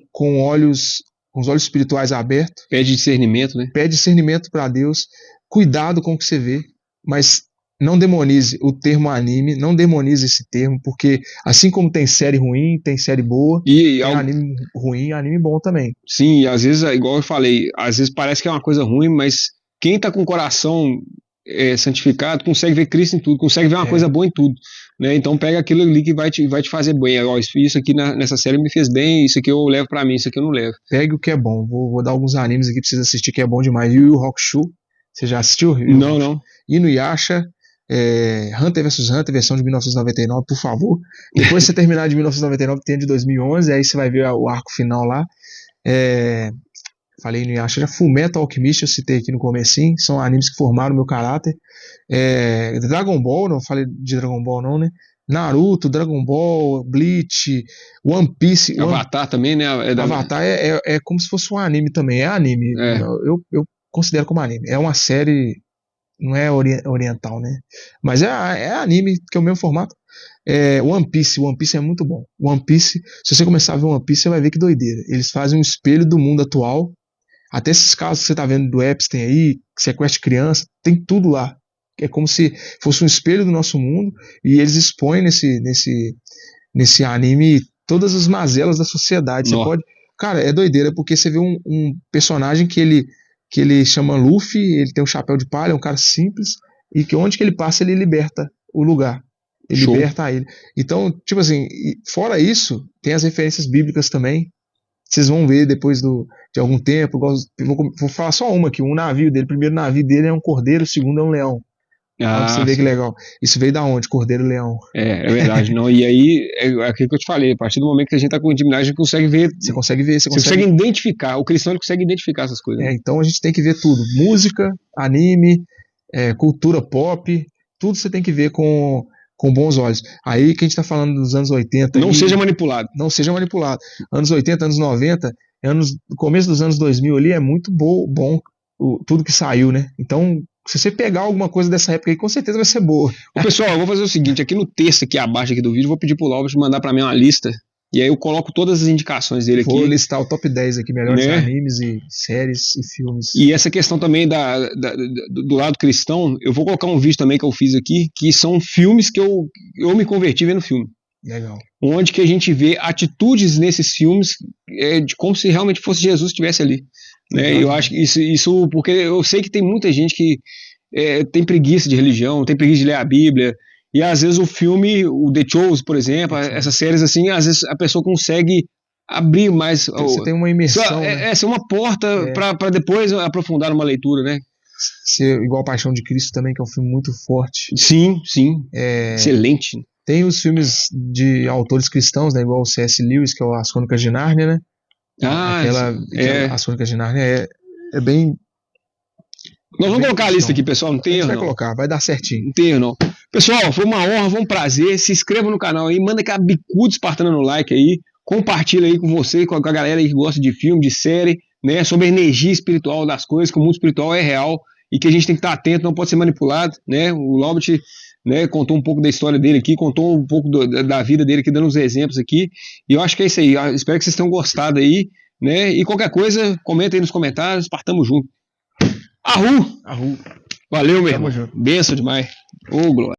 os olhos espirituais abertos. Pede discernimento, né? Pede discernimento para Deus. Cuidado com o que você vê, mas não demonize o termo anime, não demonize esse termo, porque assim como tem série ruim, tem série boa, tem anime ruim, anime bom também. Sim, às vezes, igual eu falei, às vezes parece que é uma coisa ruim, mas quem tá com o coração santificado consegue ver Cristo em tudo, consegue ver uma coisa boa em tudo, né? Então pega aquilo ali que vai te fazer bem. Isso aqui nessa série me fez bem, isso aqui eu levo pra mim, isso aqui eu não levo. Pegue o que é bom. Vou dar alguns animes aqui pra vocês assistir que é bom demais. Yu Yu Hakusho, você já assistiu? Não. Inuyasha, Hunter vs Hunter, versão de 1999, por favor. Depois você terminar de 1999, tem a de 2011, aí você vai ver o arco final lá. Falei Inuyasha, já Fullmetal Alchemist, eu citei aqui no comecinho, são animes que formaram o meu caráter. Dragon Ball, não falei de Dragon Ball não, né? Naruto, Dragon Ball, Bleach, One Piece. Avatar também, né? Avatar é como se fosse um anime também, é anime. Eu considero como anime. É uma série, não é oriental, né? Mas é anime, que é o mesmo formato. One Piece é muito bom. One Piece, se você começar a ver One Piece, você vai ver que doideira. Eles fazem um espelho do mundo atual. Até esses casos que você tá vendo do Epstein aí, que sequestra criança, tem tudo lá. É como se fosse um espelho do nosso mundo, e eles expõem nesse anime todas as mazelas da sociedade. Você pode... Cara, é doideira, porque você vê um personagem que ele chama Luffy, ele tem um chapéu de palha, é um cara simples, e que onde que ele passa, ele liberta o lugar. Ele liberta ele. Então, tipo assim, fora isso, tem as referências bíblicas também. Vocês vão ver depois de algum tempo. Vou falar só uma aqui. O primeiro navio dele é um cordeiro, o segundo é um leão. Você vê que legal. Isso veio da onde? Cordeiro e leão. É verdade. Não. E aí, é aquilo que eu te falei. A partir do momento que a gente está com intimidade, a gente consegue ver. Você consegue ver. Você consegue identificar. O cristão ele consegue identificar essas coisas. Então a gente tem que ver tudo. Música, anime, cultura pop. Tudo você tem que ver com bons olhos. Aí que a gente está falando dos anos 80. Não seja manipulado. Não seja manipulado. Anos 80, anos 90, começo dos anos 2000 ali é muito bom tudo que saiu, né? Então, se você pegar alguma coisa dessa época aí, com certeza vai ser boa. Pessoal, eu vou fazer o seguinte, aqui no texto aqui abaixo aqui do vídeo, eu vou pedir pro Laubert mandar para mim uma lista, e aí eu coloco todas as indicações dele aqui. Vou listar o top 10 aqui, melhores animes e séries e filmes. E essa questão também do lado cristão, eu vou colocar um vídeo também que eu fiz aqui, que são filmes que eu me converti vendo filme. Legal. Onde que a gente vê atitudes nesses filmes de como se realmente fosse Jesus que estivesse ali. Né? Eu acho que isso porque eu sei que tem muita gente que tem preguiça de religião, tem preguiça de ler a Bíblia, e às vezes o filme, o The Chosen, por exemplo, essas séries assim, às vezes a pessoa consegue abrir mais. Você tem uma imersão. Ser uma porta para depois aprofundar numa leitura, né? Ser igual Paixão de Cristo também, que é um filme muito forte. Sim. Excelente. Tem os filmes de autores cristãos, né, igual o C.S. Lewis, que é As Crônicas de Nárnia, né? As Crônicas de Nárnia é bem... Nós vamos colocar a lista aqui, pessoal, não tem erro, vai colocar, vai dar certinho. Não tem erro, não. Pessoal, foi uma honra, foi um prazer. Se inscreva no canal aí, manda aquela bicuda espartana no like aí, compartilha aí com você, com a galera aí que gosta de filme, de série, né, sobre a energia espiritual das coisas, que o mundo espiritual é real e que a gente tem que estar atento, não pode ser manipulado, né? O Laubert, né, contou um pouco da história dele aqui, contou um pouco da vida dele aqui, dando uns exemplos aqui, e eu acho que é isso aí. Eu espero que vocês tenham gostado aí, né? E qualquer coisa, comenta aí nos comentários, partamos junto. Arru! Arru! Valeu, meu irmão. Benção demais. Ô, glória.